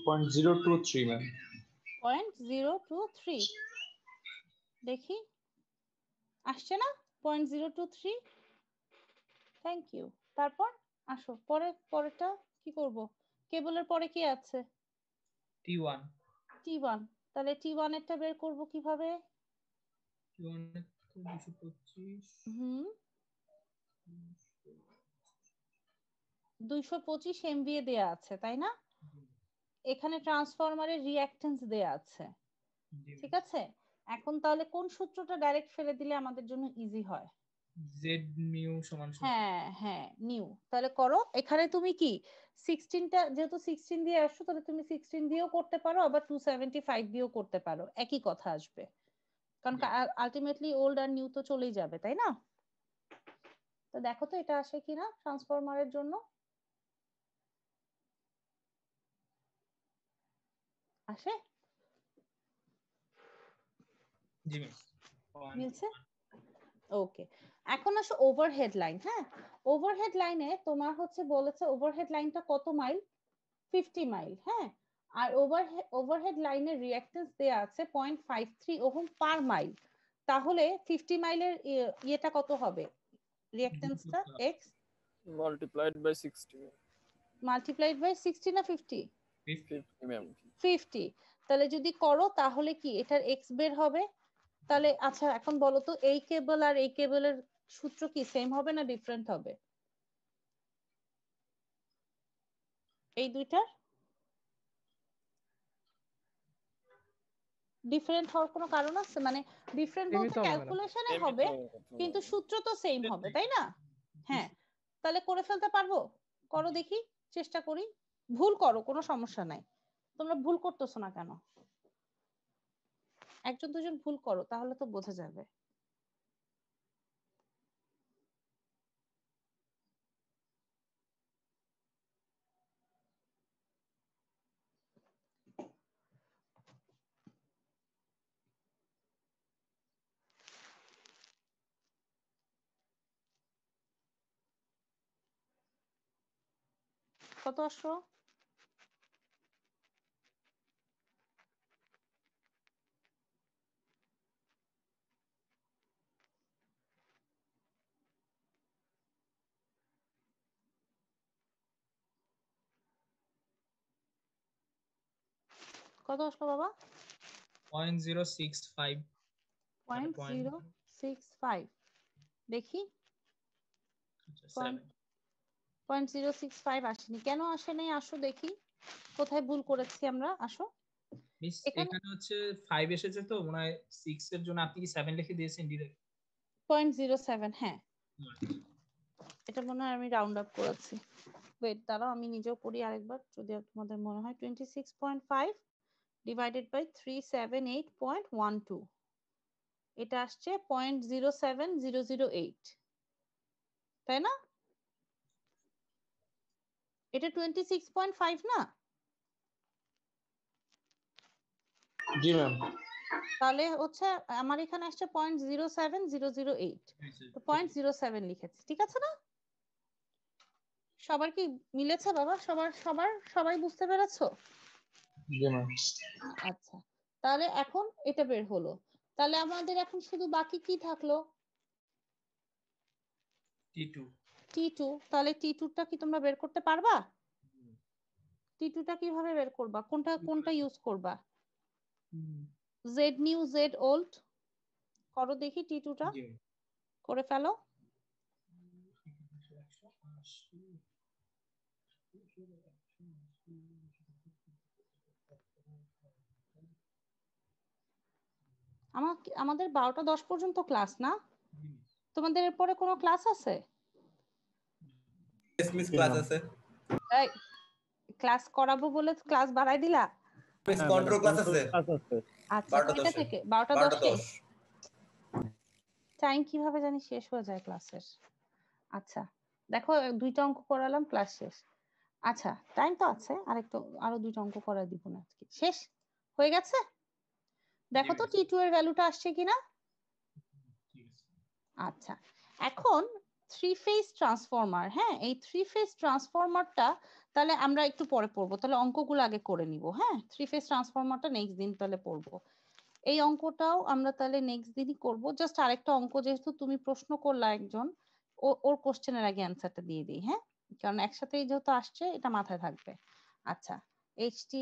.023 ম্যাম। 0.023 দেখি আসছে না? 0.023, থ্যাংক ইউ। তারপর আসো পরেরটা কি করব? কেবলের পরে কি আছে? T1। T1। তাহলে T1 এরটা বের করব কিভাবে? T1 225। হুম, 225 MVA দেয়া আছে, তাই না? এখানে ট্রান্সফরমারের রিঅ্যাকট্যান্স দেয়া আছে, ঠিক আছে। এখন তাহলে কোন সূত্রটা ডাইরেক্ট ফেলে দিলে আমাদের জন্য ইজি হয়? জেড মিউ সমান সমান। হ্যাঁ হ্যাঁ, নিউ। তাহলে করো, এখানে তুমি কি 16টা, যেহেতু 16 দিয়ে আসছো তাহলে তুমি 16 দিয়েও করতে পারো, আবার 275 দিয়েও করতে পারো, একই কথা আসবে, কারণ আলটিমেটলি ওল্ড আর নিউ তো চলেই যাবে, তাই না? তো দেখো তো এটা আসে কিনা ট্রান্সফরমারের জন্য। আসে? জি মিস। মিলছে? ওকে, এখন আসো ওভারহেড লাইন। হ্যাঁ, ওভারহেড লাইনে তোমার হচ্ছে বলেছে ওভারহেড লাইনটা কত মাইল? 50 মাইল। হ্যাঁ, আর ওভারহেড লাইনের রিঅ্যাকট্যান্স দেয়া আছে 0.53 ওহম পার মাইল। তাহলে 50 মাইলের ইয়েটা কত হবে? রিঅ্যাকট্যান্সটা X multiplied by 60 multiplied by 60 না 50? 50 ম্যাম। 50। তাহলে যদি করো তাহলে কি এটার এক্স বের হবে? তাহলে আচ্ছা এখন বলো তো এই কেবল আর এই কেবলের সূত্র কি সেম হবে না ডিফারেন্ট হবে? এই দুইটার ডিফারেন্ট হওয়ার কোনো কারণ আছে? মানে ডিফারেন্ট সেমই বলতে তো হবে ম্যাডাম। ক্যালকুলেশনে হবে, কিন্তু সূত্র তো সেম হবে, তাই না? হ্যাঁ, তাহলে করে ফেলতে পারবো? করো দেখি, চেষ্টা করি। ভুল করো, কোনো সমস্যা নাই। তোমরা ভুল করতেছো না কেন? একজন দুজন ভুল করো, তাহলে তো বোঝা যাবে। কত আসলো? কত আসলো বাবা? 0.065। 0.065 দেখি। 7। 0.065 আসেনি কেন? আসেনি আসো দেখি কোথায় ভুল করেছি আমরা। আসো মিস এখানে এখানে হচ্ছে 5 এসেছে তো মনে হয় 6 এর জন্য আপনি কি 7 লিখে দিয়েছেন ডিরেক্ট? 0.07। হ্যাঁ, এটা মনে হয় আমি রাউন্ড আপ করেছি। ওয়েট দাঁড়াও, আমি নিজেও করি আরেকবার, যদি তোমাদের মনে হয়। 26.5 ডিভাইডেড বাই 378.12, এটা আসছে 0.07008, তাই না? এটা 26.5 না? জি ম্যাম। তাহলে হচ্ছে আমার এখানে আসছে 0.07008, তো 0.07 লিখেছি, ঠিক আছে না? সবার কি মিলেছে বাবা? সবাই বুঝতে পেরেছো? জি ম্যাম। আচ্ছা, তাহলে এখন এটা বের হলো। তাহলে আমাদের এখন শুধু বাকি কি থাকলো? T2 T2। তাহলে T2টা কি তোমরা বের করতে পারবা? T2টা কিভাবে বের করবা? কোনটা ইউজ করবা? Z new Z old করো দেখি, T2টা জি করে ফেলো। আমাদের 12টা 10 পর্যন্ত ক্লাস না? তোমাদের এরপরে কোনো ক্লাস আছে? ইয়েস মিস ক্লাস আছে। এই ক্লাস করাবো বলে ক্লাস বাড়াই দিলা? মিস কন্ট্রোল ক্লাস আছে আচ্ছা, 12টা কয়টা 10 থেকে? 12টা 10 12টা 10। টাইম কিভাবে জানি শেষ হয়ে যায় ক্লাসের। আচ্ছা দেখো, 2টা অঙ্ক করালাম, ক্লাস শেষ। আচ্ছা টাইম তো আছে, আরো 2টা অঙ্ক করাই দিব না আজকে। শেষ হয়ে গেছে? দেখো তো T2 এর ভ্যালুটা আসছে কিনা। আচ্ছা এখন থ্রি ফেজ ট্রান্সফরমার, হ্যাঁ এই থ্রি ফেজ ট্রান্সফরমারটা তাহলে আমরা একটু পরে পড়বো, তাহলে অঙ্কগুলো আগে করে নিব। হ্যাঁ থ্রি ফেজ ট্রান্সফরমারটা নেক্সট দিন তাহলে পড়বো। এই অঙ্কটাও আমরা তাহলে নেক্সট দিনই করব। জাস্ট আরেকটা অঙ্ক, যেহেতু তুমি প্রশ্ন করলা একজন, ওর কোশ্চেনের আগে অ্যান্সারটা দিয়ে দিই। হ্যাঁ কারণ একসাথেই যেহেতু আসছে এটা মাথায় থাকবে। আচ্ছা HT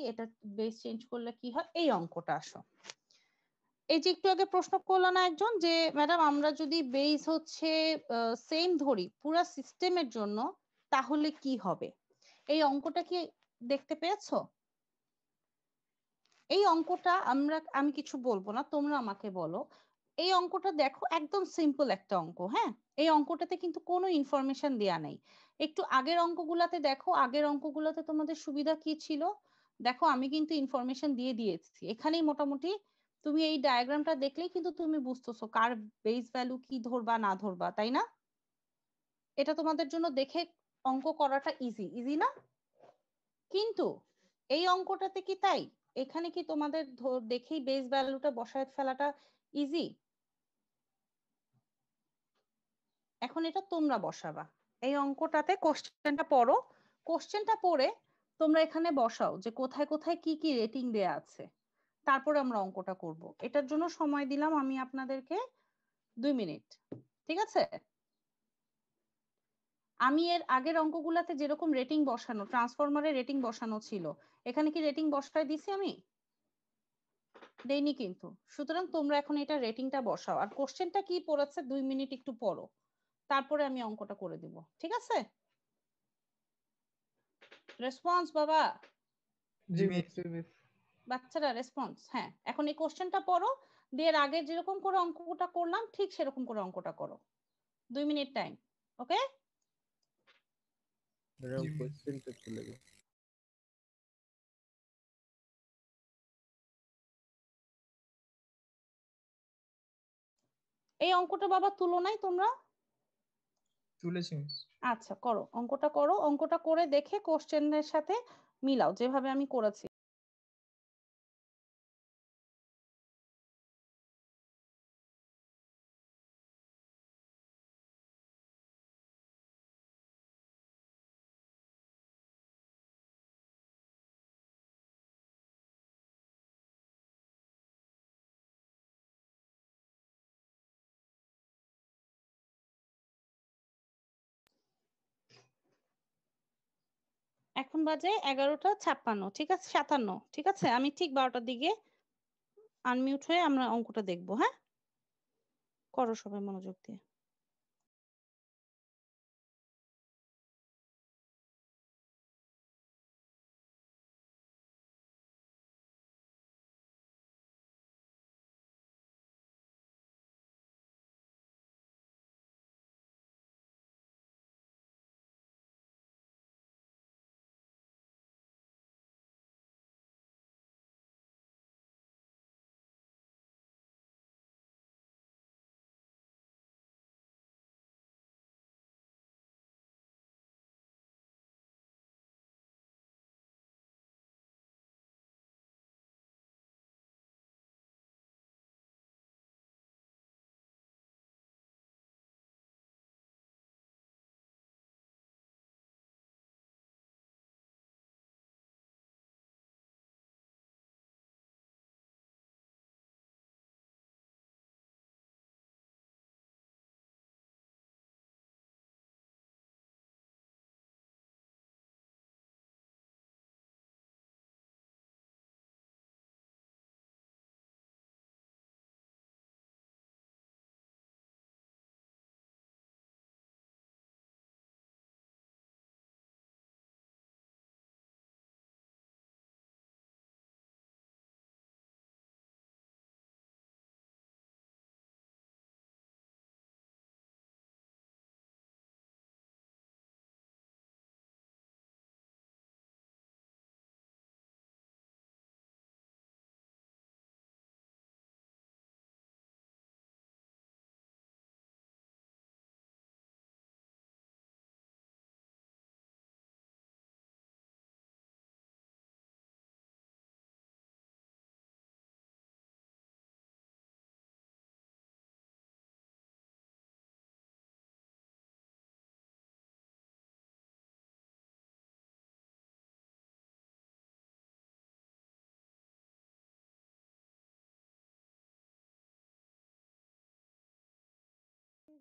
এটা বেস চেঞ্জ করলে কি হয়, এই অঙ্কটা আসো। এই যে একটু আগে প্রশ্ন করলো না একজন যে ম্যাডাম আমরা যদি বেস হচ্ছে সেম ধরি পুরো সিস্টেমের জন্য তাহলে কি হবে? এই অঙ্কটা কি দেখতে পেয়েছো? এই অঙ্কটা আমি কিছু বলবো না, তোমরা আমাকে বলো। এই অঙ্কটা দেখো একদম সিম্পল একটা অঙ্ক। হ্যাঁ এই অঙ্কটাতে কিন্তু কোনো ইনফরমেশন দেয়া নেই। একটু আগের অঙ্কগুলাতে দেখো, আগের অঙ্কগুলাতে তোমাদের সুবিধা কি ছিল দেখো, আমি কিন্তু ইনফরমেশন দিয়ে দিয়েছি এখানেই। মোটামুটি তুমি এই ডায়াগ্রামটা দেখলেই কিন্তু তুমি বুঝতেছো কার বেস ভ্যালু কি ধরবা না ধরবা, তাই না? এটা তোমাদের জন্য দেখে অঙ্ক করাটা ইজি না? কিন্তু এই অঙ্কটাতে কি তাই? এখানে কি তোমাদের দেখেই বেস ভ্যালুটা বসায় ফেলাটা ইজি? এখন এটা তোমরা বসাবা এই অঙ্কটাতে। কোশ্চেনটা পড়ো, কোশ্চেনটা পড়ে তোমরা এখানে বসাও যে কোথায় কোথায় কি কি রেটিং দেয়া আছে, তারপরে আমরা অঙ্কটা করব। এটার জন্য সময় দিলাম আমি আপনাদেরকে 2 মিনিট, ঠিক আছে? আমি এর আগের অঙ্কগুলাতে যেরকম রেটিং বসানো, ট্রান্সফরমারের রেটিং বসানো ছিল, এখানে কি রেটিং বসায় দিছি আমি? দেইনি কিন্তু। সুতরাং তোমরা এখন এটা রেটিংটা বসাও, আর কোশ্চেনটা কি পড়েছে 2 মিনিট একটু পড়ো, তারপরে আমি অঙ্কটা করে দিব, ঠিক আছে? রেসপন্স বাবা, জি মিস মিস। বাচ্চারা রেসপন্স। হ্যাঁ এখন এই কোশ্চেনটা পড়ো, দিয়ে আগে যেরকম করে অঙ্কটা করলাম ঠিক সেরকম করে অঙ্কটা করো। 2 মিনিট টাইম, ওকে? কোশ্চেনটা চলে গেছে। এই অঙ্কটা বাবা তুলো নাই তোমরা? তুলেছি মিস। আচ্ছা করো, অঙ্কটা করো, অঙ্কটা করে দেখে কোশ্চেনের সাথে মিলাও যেভাবে আমি করেছি। এখন বাজে 11টা 56, ঠিক আছে 57, ঠিক আছে? আমি ঠিক 12টার দিকে আনমিউট হয়ে আমরা অঙ্কটা দেখবো। হ্যাঁ করো সবাই মনোযোগ দিয়ে।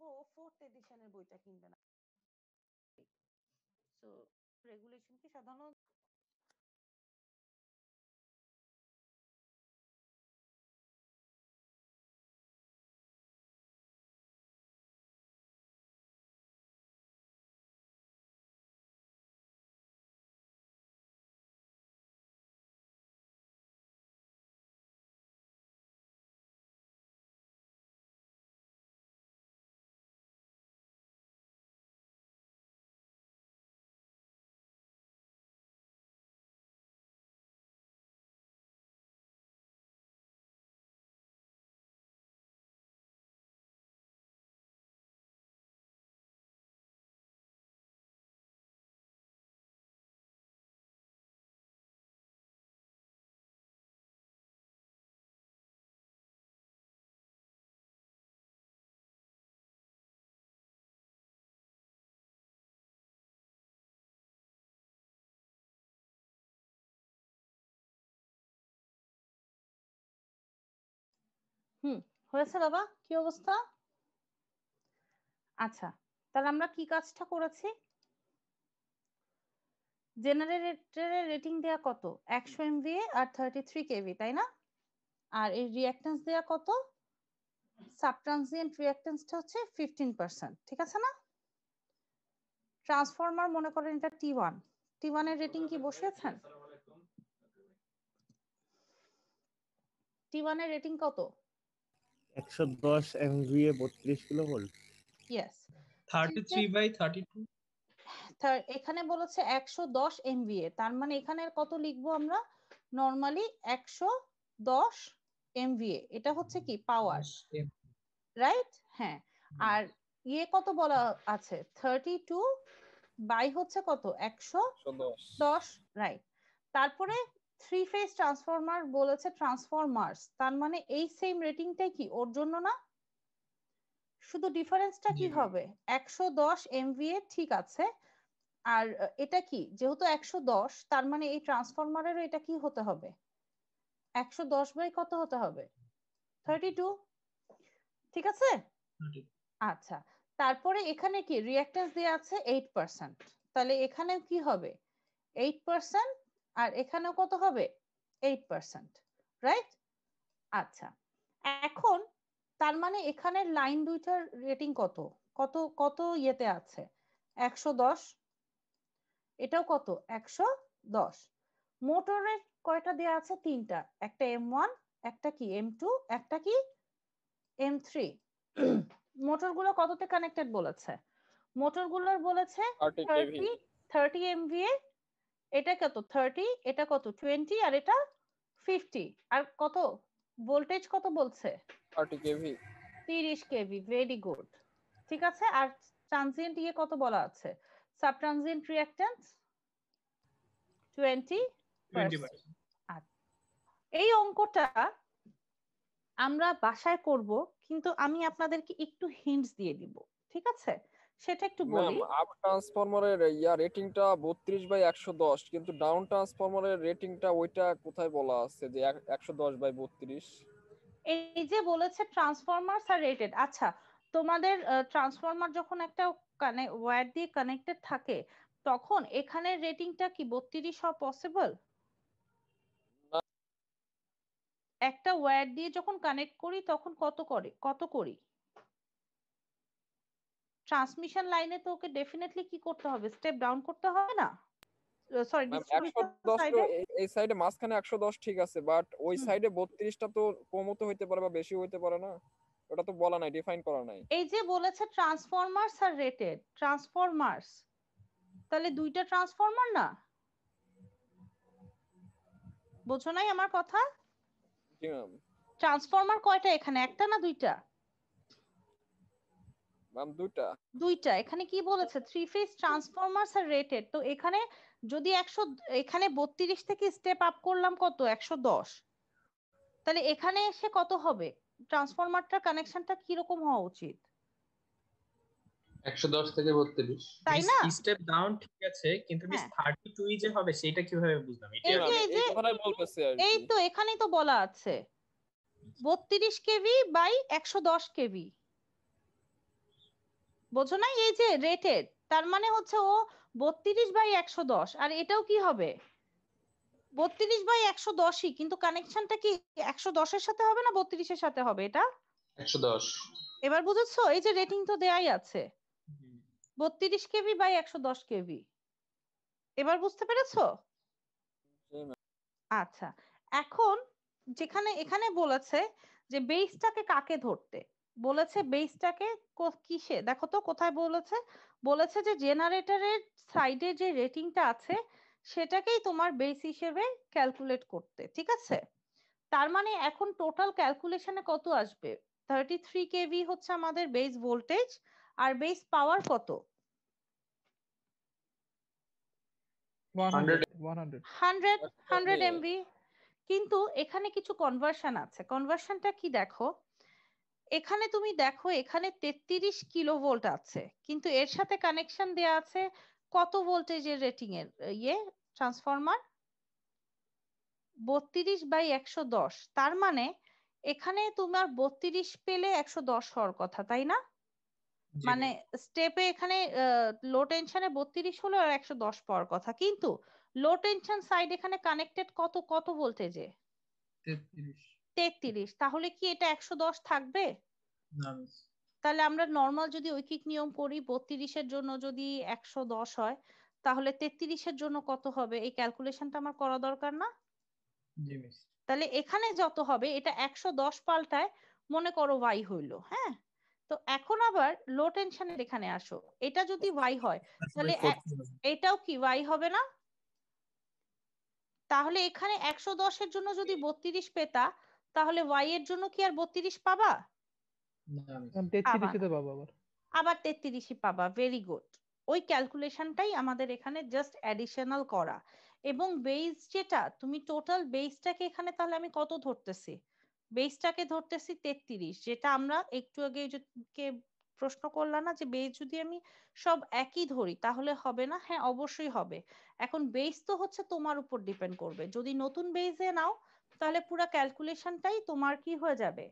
কিনবো ও 4th এডিশনের বইটা কিনবে না। সো রেগুলেশন কি সাধারণত হয়েছে বাবা? কি অবস্থা? আচ্ছা, তাহলে আমরা কি কাজটা করেছি? জেনারেটরের রেটিং দেয়া কত? 100 MVA আর 33 কেভি, তাই না? আর এই রিঅ্যাকট্যান্স দেয়া কত? সাবট্রানজিয়েন্ট রিঅ্যাকট্যান্সটা হচ্ছে 15%, ঠিক আছে না? ট্রান্সফরমার মনে করেন এটা T1, T1 এর রেটিং কি বসিয়েছেন? T1 এর রেটিং কত? 110 MVA 32 কিলোভোল্ট। ইয়েস, 33/32। এখানে বলেছে 110 MVA, তার মানে এখানে কত লিখবো আমরা? নরমালি 110 MVA, এটা হচ্ছে কি পাওয়ার, রাইট? হ্যাঁ, আর ইয়ে কত বলা আছে? 32 বাই হচ্ছে কত? 110, রাইট। তারপরে 3 ফেজ ট্রান্সফরমার বলেছে ট্রান্সফরমার্স, তার মানে এই সেম রেটিংটাই কি ওর জন্য না? শুধু ডিফারেন্সটা কি হবে? 110 MVA, ঠিক আছে। আর এটা কি, যেহেতু 110, তার মানে এই ট্রান্সফরমারেরও এটা কি হতে হবে? 110 বাই কত হতে হবে? 32, ঠিক আছে? আচ্ছা, তারপরে এখানে কি রিঅ্যাকট্যান্স দেয়া আছে 8%, তাহলে এখানে কি হবে? 8%, আর এখানেও কত হবে? 8%, রাইট? আচ্ছা, এখন তার মানে এখানে লাইন দুইটার রেটিং কত কত কত ইয়েতে আছে? 110, এটাও কত? 110। মোটরের কয়টা দেয়া আছে? 3টা, একটা M1, একটা কি M2, একটা কি M3। মোটরগুলো কততে কানেক্টেড বলেছে? মোটরগুলোর বলেছে 30 MVA, এটা কত? 30, এটা কত? 20, আর এটা 50, আর কত ভোল্টেজ কত বলছে? 30 কেভি, ভেরি গুড, ঠিক আছে। আর ট্রানজিয়েন্ট ইয়ে কত বলা আছে? Sub transient reactance 20%। এই অঙ্কটা আমরা বাসায় করব, কিন্তু আমি আপনাদেরকে একটু হিন্টস দিয়ে দিব, ঠিক আছে? সেটা একটু বলি। আপ ট্রান্সফরমারের রেটিংটা 32/110, কিন্তু ডাউন ট্রান্সফরমারের রেটিংটা ওইটা কোথায় বলা আছে যে 110/32? এই যে বলেছে ট্রান্সফরমারস আর রেটেড। আচ্ছা, তোমাদের ট্রান্সফরমার যখন একটা ওয়্যার দিয়ে কানেক্টেড থাকে, তখন এখানে রেটিংটা কি 32 হওয়া পসিবল? একটা ওয়্যার দিয়ে যখন কানেক্ট করি তখন কত করি? ট্রান্সমিশন লাইনে তো ওকে ডেফিনেটলি কি করতে হবে? স্টেপ ডাউন করতে হবে না? সরি, ডিস্ট্রিবিউশন 110 সাইডে এই সাইডে মাঝখানে 110 ঠিক আছে, বাট ওই সাইডে 32টা তো কমও তো হইতে পারে বা বেশি হইতে পারে না? ওটা তো বলা নাই, ডিফাইন করা নাই। এই যে বলেছে ট্রান্সফরমার্স আর রেটেড ট্রান্সফরমার্স, তাহলে দুইটা ট্রান্সফরমার না? বুঝো নাই আমার কথা? জি ম্যাম। ট্রান্সফরমার কয়টা এখানে? একটা না দুইটা? ম্যাম দুইটা। এখানে কি বলেছে? 3 ফেজ ট্রান্সফরমার্স আর রেটেড। তো এখানে যদি 100, এখানে 32 থেকে স্টেপ আপ করলাম কত? 110, তাহলে এখানে এসে কত হবে? ট্রান্সফরমারটার কানেকশনটা কি রকম হওয়া উচিত? 110 থেকে 32, তাই না? স্টেপ ডাউন ঠিক আছে, কিন্তু মিস 32 যে হবে সেটা কিভাবে বুঝলাম? এটা এই কথাটাই বলতেছে আর কি। এই তো এখানেই তো বলা আছে 32 কেভি বাই 110 কেভি। বোঝো না? এই যে রেটেড, তার মানে হচ্ছে ও 32/110, আর এটাও কি হবে 32/110ই, কিন্তু কানেকশনটা কি 110-এর সাথে হবে না 32-এর সাথে হবে? এটা 110। এবার বুঝেছো? এই যে রেটিং তো দেয়াই আছে 32 কেভি বাই 110 কেভি। এবার বুঝতে পেরেছো? আচ্ছা, এখন যেখানে এখানে বলেছে যে বেসটাকে কাকে ধরতে বলেছে, বেসটাকে কিসে দেখো তো কোথায় বলেছে, বলেছে যে জেনারেটরের সাইডে যে রেটিংটা আছে সেটাকেই তোমার বেস হিসেবে ক্যালকুলেট করতে। ঠিক আছে, তার মানে এখন টোটাল ক্যালকুলেশনে কত আসবে? 33 কেভি হচ্ছে আমাদের বেস ভোল্টেজ, আর বেস পাওয়ার কত? 100 এমভি। কিন্তু এখানে কিছু কনভার্সন আছে, কনভার্সনটা কি দেখো, এখানে তুমি দেখো এখানে 33 কিলোভোল্ট আছে, কিন্তু এর সাথে কানেকশন দেয়া আছে কত ভোল্টেজের রেটিং এর ট্রান্সফরমার? 32/110। তার মানে এখানে তোমার 32 পেলে 110 হওয়ার কথা, তাই না? মানে স্টেপে এখানে লো টেনশনে 32 হলো আর 110 পাওয়ার কথা, কিন্তু লো টেনশন সাইড এখানে কানেক্টেড কত কত ভোল্টেজে? 33। তাহলে কি এটা 110 থাকবে? না মিস। তাহলে আমরা নর্মাল যদি ঐকিক নিয়ম করি 32-এর জন্য যদি 110 হয়, তাহলে 33-এর জন্য কত হবে? এই ক্যালকুলেশনটা আমার করা দরকার না? জি মিস। তাহলে এখানে যত হবে এটা 110 পাল্টায় মনে করো ওয়াই হইলো। হ্যাঁ, তো এখন আবার লো টেনশনের এখানে আসো, এটা যদি ওয়াই হয় তাহলে এটাও কি ওয়াই হবে না? তাহলে এখানে 110-এর জন্য যদি 32 পেতা, তাহলে ওয়াই এর জন্য কি আর 32 পাবা? না মিস। পাবা 33 না, তে পাবো আবার। আবার 33ই পাবা। Very good. ওই ক্যালকুলেশনটাই আমাদের এখানে জাস্ট অ্যাডিশনাল করা। এবং বেস যেটা তুমি টোটাল বেসটাকে এখানে তাহলে আমি কত ধরতেছি? বেসটাকে ধরতেছি 33, যেটা আমরা একটু আগে কে প্রশ্ন করলাম না যে বেস যদি আমি সব একই ধরি তাহলে হবে না? হ্যাঁ অবশ্যই হবে। এখন বেস তো হচ্ছে তোমার উপর ডিপেন্ড করবে, যদি নতুন বেসে নাও তাহলে পুরো ক্যালকুলেশনটাই তোমার কি হয়ে যাবে,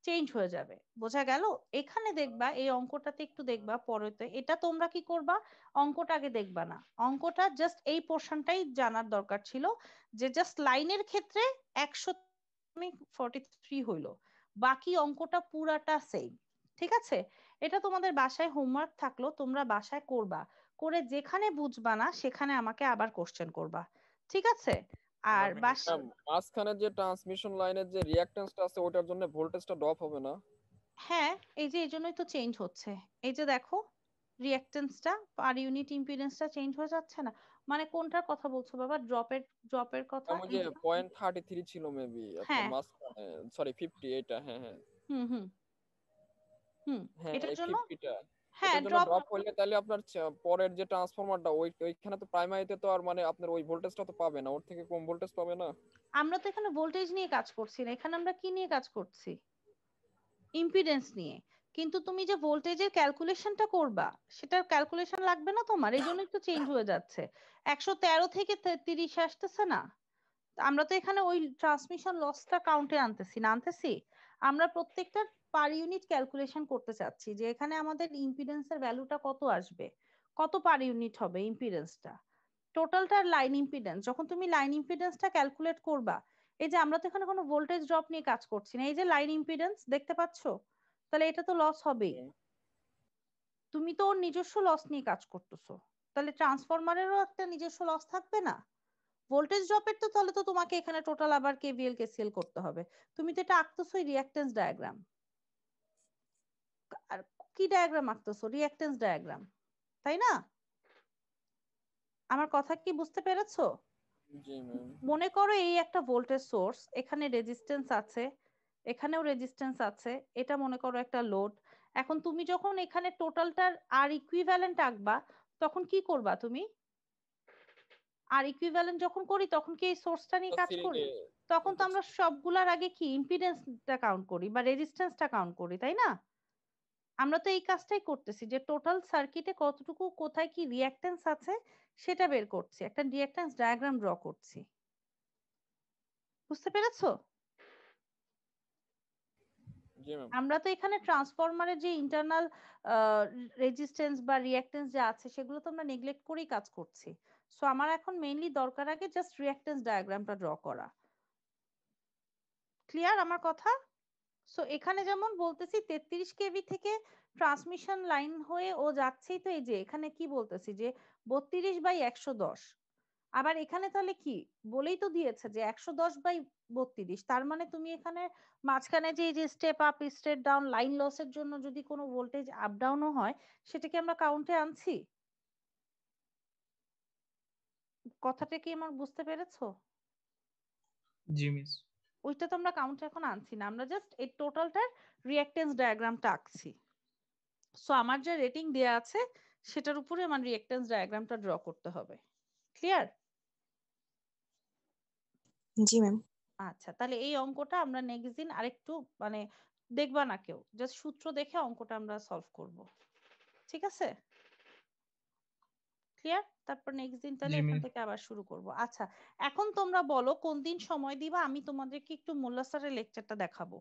চেঞ্জ হয়ে যাবে। বোঝা গেল? এখানে দেখবা এই অঙ্কটাতে একটু দেখবা পরেতে, এটা তোমরা কি করবা, অঙ্কটা আগে দেখবা না, অঙ্কটা জাস্ট এই পোর্শনটাই জানার দরকার ছিল যে জাস্ট লাইনের ক্ষেত্রে 143 হইলো, বাকি অঙ্কটা পুরাটা সেম। ঠিক আছে, এটা তোমাদের বাসায় হোমওয়ার্ক থাকলো, তোমরা বাসায় করবা, করে যেখানে বুঝবা না সেখানে আমাকে আবার কোশ্চেন করবা। ঠিক আছে? আর মাঝখানে যে ট্রান্সমিশন লাইনের যে রিঅ্যাকট্যান্সটা আছে ওটার জন্য ভোল্টেজটা ড্রপ হবে না? হ্যাঁ, এই যে এই জন্যই তো চেঞ্জ হচ্ছে। এই যে দেখো রিঅ্যাকট্যান্সটা পার ইউনিট ইম্পিডেন্সটা চেঞ্জ হয়ে যাচ্ছে না? মানে কোনটার কথা বলছো বাবা? ড্রপের কথা? যেমন যে 0.33 ছিল মেবি আপনার হ্যাঁ, মাঝখানে, সরি 50, এটা হ্যাঁ হ্যাঁ হুম হুম হুম, হ্যাঁ এটার এই জন্য 50টা, হ্যাঁ এটার জন্য ড্রপ। ড্রপ হলে তাহলে আপনার পরের যে ট্রান্সফরমারটা ওইখানে তো প্রাইমারিতে তো আর মানে আপনার ওই ভোল্টেজটা তো পাবে না, ওর থেকে কম ভোল্টেজ পাবে না? আমরা তো এখানে ভোল্টেজ নিয়ে কাজ করছি না, এখানে আমরা কি নিয়ে কাজ করছি? ইম্পিডেন্স নিয়ে। কিন্তু তুমি যে ভোল্টেজের ক্যালকুলেশনটা করবা সেটার ক্যালকুলেশন লাগবে না তোমার, এই জন্যই তো চেঞ্জ হয়ে যাচ্ছে। 113 থেকে 30 আসতেছে না? আমরা তো এখানে ওই ট্রান্সমিশন লসটা কাউন্টে আনতেছি না, আনতেছি আমরা প্রত্যেকটা পার ইউনিট ক্যালকুলেশন করতে চাচ্ছি যে এখানে আমাদের ইম্পিডেন্সের ভ্যালুটা কত আসবে, কত পার ইউনিট হবে ইম্পিডেন্সটা, টোটালটার লাইন ইম্পিডেন্স। যখন তুমি লাইন ইম্পিডেন্সটা ক্যালকুলেট করবা, এই যে আমরা তো এখানে কোনো ভোল্টেজ ড্রপ নিয়ে কাজ করছি না, এই যে লাইন ইম্পিডেন্স দেখতে পাচ্ছো, তাহলে এটা তো লস হবেই। তুমি তো ওর নিজস্ব লস নিয়ে কাজ করতেছো, তাহলে ট্রান্সফরমারেরও একটা নিজস্ব লস থাকবে না? ভোল্টেজ ড্রপের তো তাহলে তো তোমাকে এখানে টোটাল আবার কেভিএল কেসিএল করতে হবে। তুমি তো এটা আঁকতেছোই রিঅ্যাকট্যান্স ডায়াগ্রাম। আর কি ডায়াগ্রাম আঁকতেছো? রিঅ্যাকট্যান্স ডায়াগ্রাম, তাই না? আমার কথা কি বুঝতে পেরেছো? জি ম্যাম। মনে করো এই একটা ভোল্টেজ সোর্স, এখানে রেজিস্ট্যান্স আছে, এখানেও রেজিস্ট্যান্স আছে, এটা মনে করো একটা লোড। এখন তুমি যখন এখানে টোটালটার আর ইকুইভ্যালেন্ট আঁকবা তখন কি করবা তুমি? আর ইকুইভ্যালেন্ট যখন করি তখন কি এই সোর্সটা নিয়ে কাজ করি? তখন তো আমরা সবগুলার আগে কি ইম্পিডেন্সটা কাউন্ট করি বা রেজিস্ট্যান্সটা কাউন্ট করি, তাই না? আমরা তো এই কাজটাই করতেছি যে টোটাল সার্কিটে কতটুকু কোথায় কি রিঅ্যাকট্যান্স আছে সেটা বের করছি, একটা রিঅ্যাকট্যান্স ডায়াগ্রাম ড্র করছি। বুঝতে পেরেছো? জি ম্যাম। আমরা তো এখানে ট্রান্সফরমারের যে ইন্টারনাল রেজিস্ট্যান্স বা রিঅ্যাকট্যান্স যা আছে সেগুলো তো আমরা নেগলেক্ট করেই কাজ করছি। সো আমার এখন মেইনলি দরকার আগে জাস্ট রিঅ্যাকট্যান্স ডায়াগ্রামটা ড্র করা। ক্লিয়ার আমার কথা? সো এখানে যেমন বলতেছি 33 কেভি থেকে ট্রান্সমিশন লাইন হয়ে ও যাচ্ছেই তো এই যে এখানে কি বলতেছি যে 32/110। আবার এখানে তাহলে কি বলেই তো দিয়েছে যে 110/32, তার মানে তুমি এখানে মাঝখানে যে এই যে step up step down line লসের জন্য যদি কোনো ভোল্টেজ আপ ডাউনও হয় সেটাকে আমরা কাউন্টে আনছি। কথাটা কি আমার বুঝতে পেরেছো? জি মিস। ওইটা তো আমরা কাউন্টে এখন আনছি না, আমরা জাস্ট এই টোটালটার রিঅ্যাকট্যান্স ডায়াগ্রামটা আঁকছি। সো আমার যে রেটিং দেয়া আছে সেটার উপরে আমার রিঅ্যাকট্যান্স ডায়াগ্রামটা ড্র করতে হবে। ক্লিয়ার? জি ম্যাম। আচ্ছা, তাহলে এই অঙ্কটা আমরা নেক্সট দিন আরেকটু মানে দেখবা না কেউ, জাস্ট সূত্র দেখে অঙ্কটা আমরা সলভ করব। ঠিক আছে? ক্লিয়ার? তারপর নেক্সট দিন তাহলে জি এখান মিস। থেকে আবার শুরু করব। আচ্ছা, এখন তোমরা বলো কোন দিন সময় দিবা, আমি তোমাদেরকে একটু মোল্লা স্যারের লেকচারটা দেখাবো।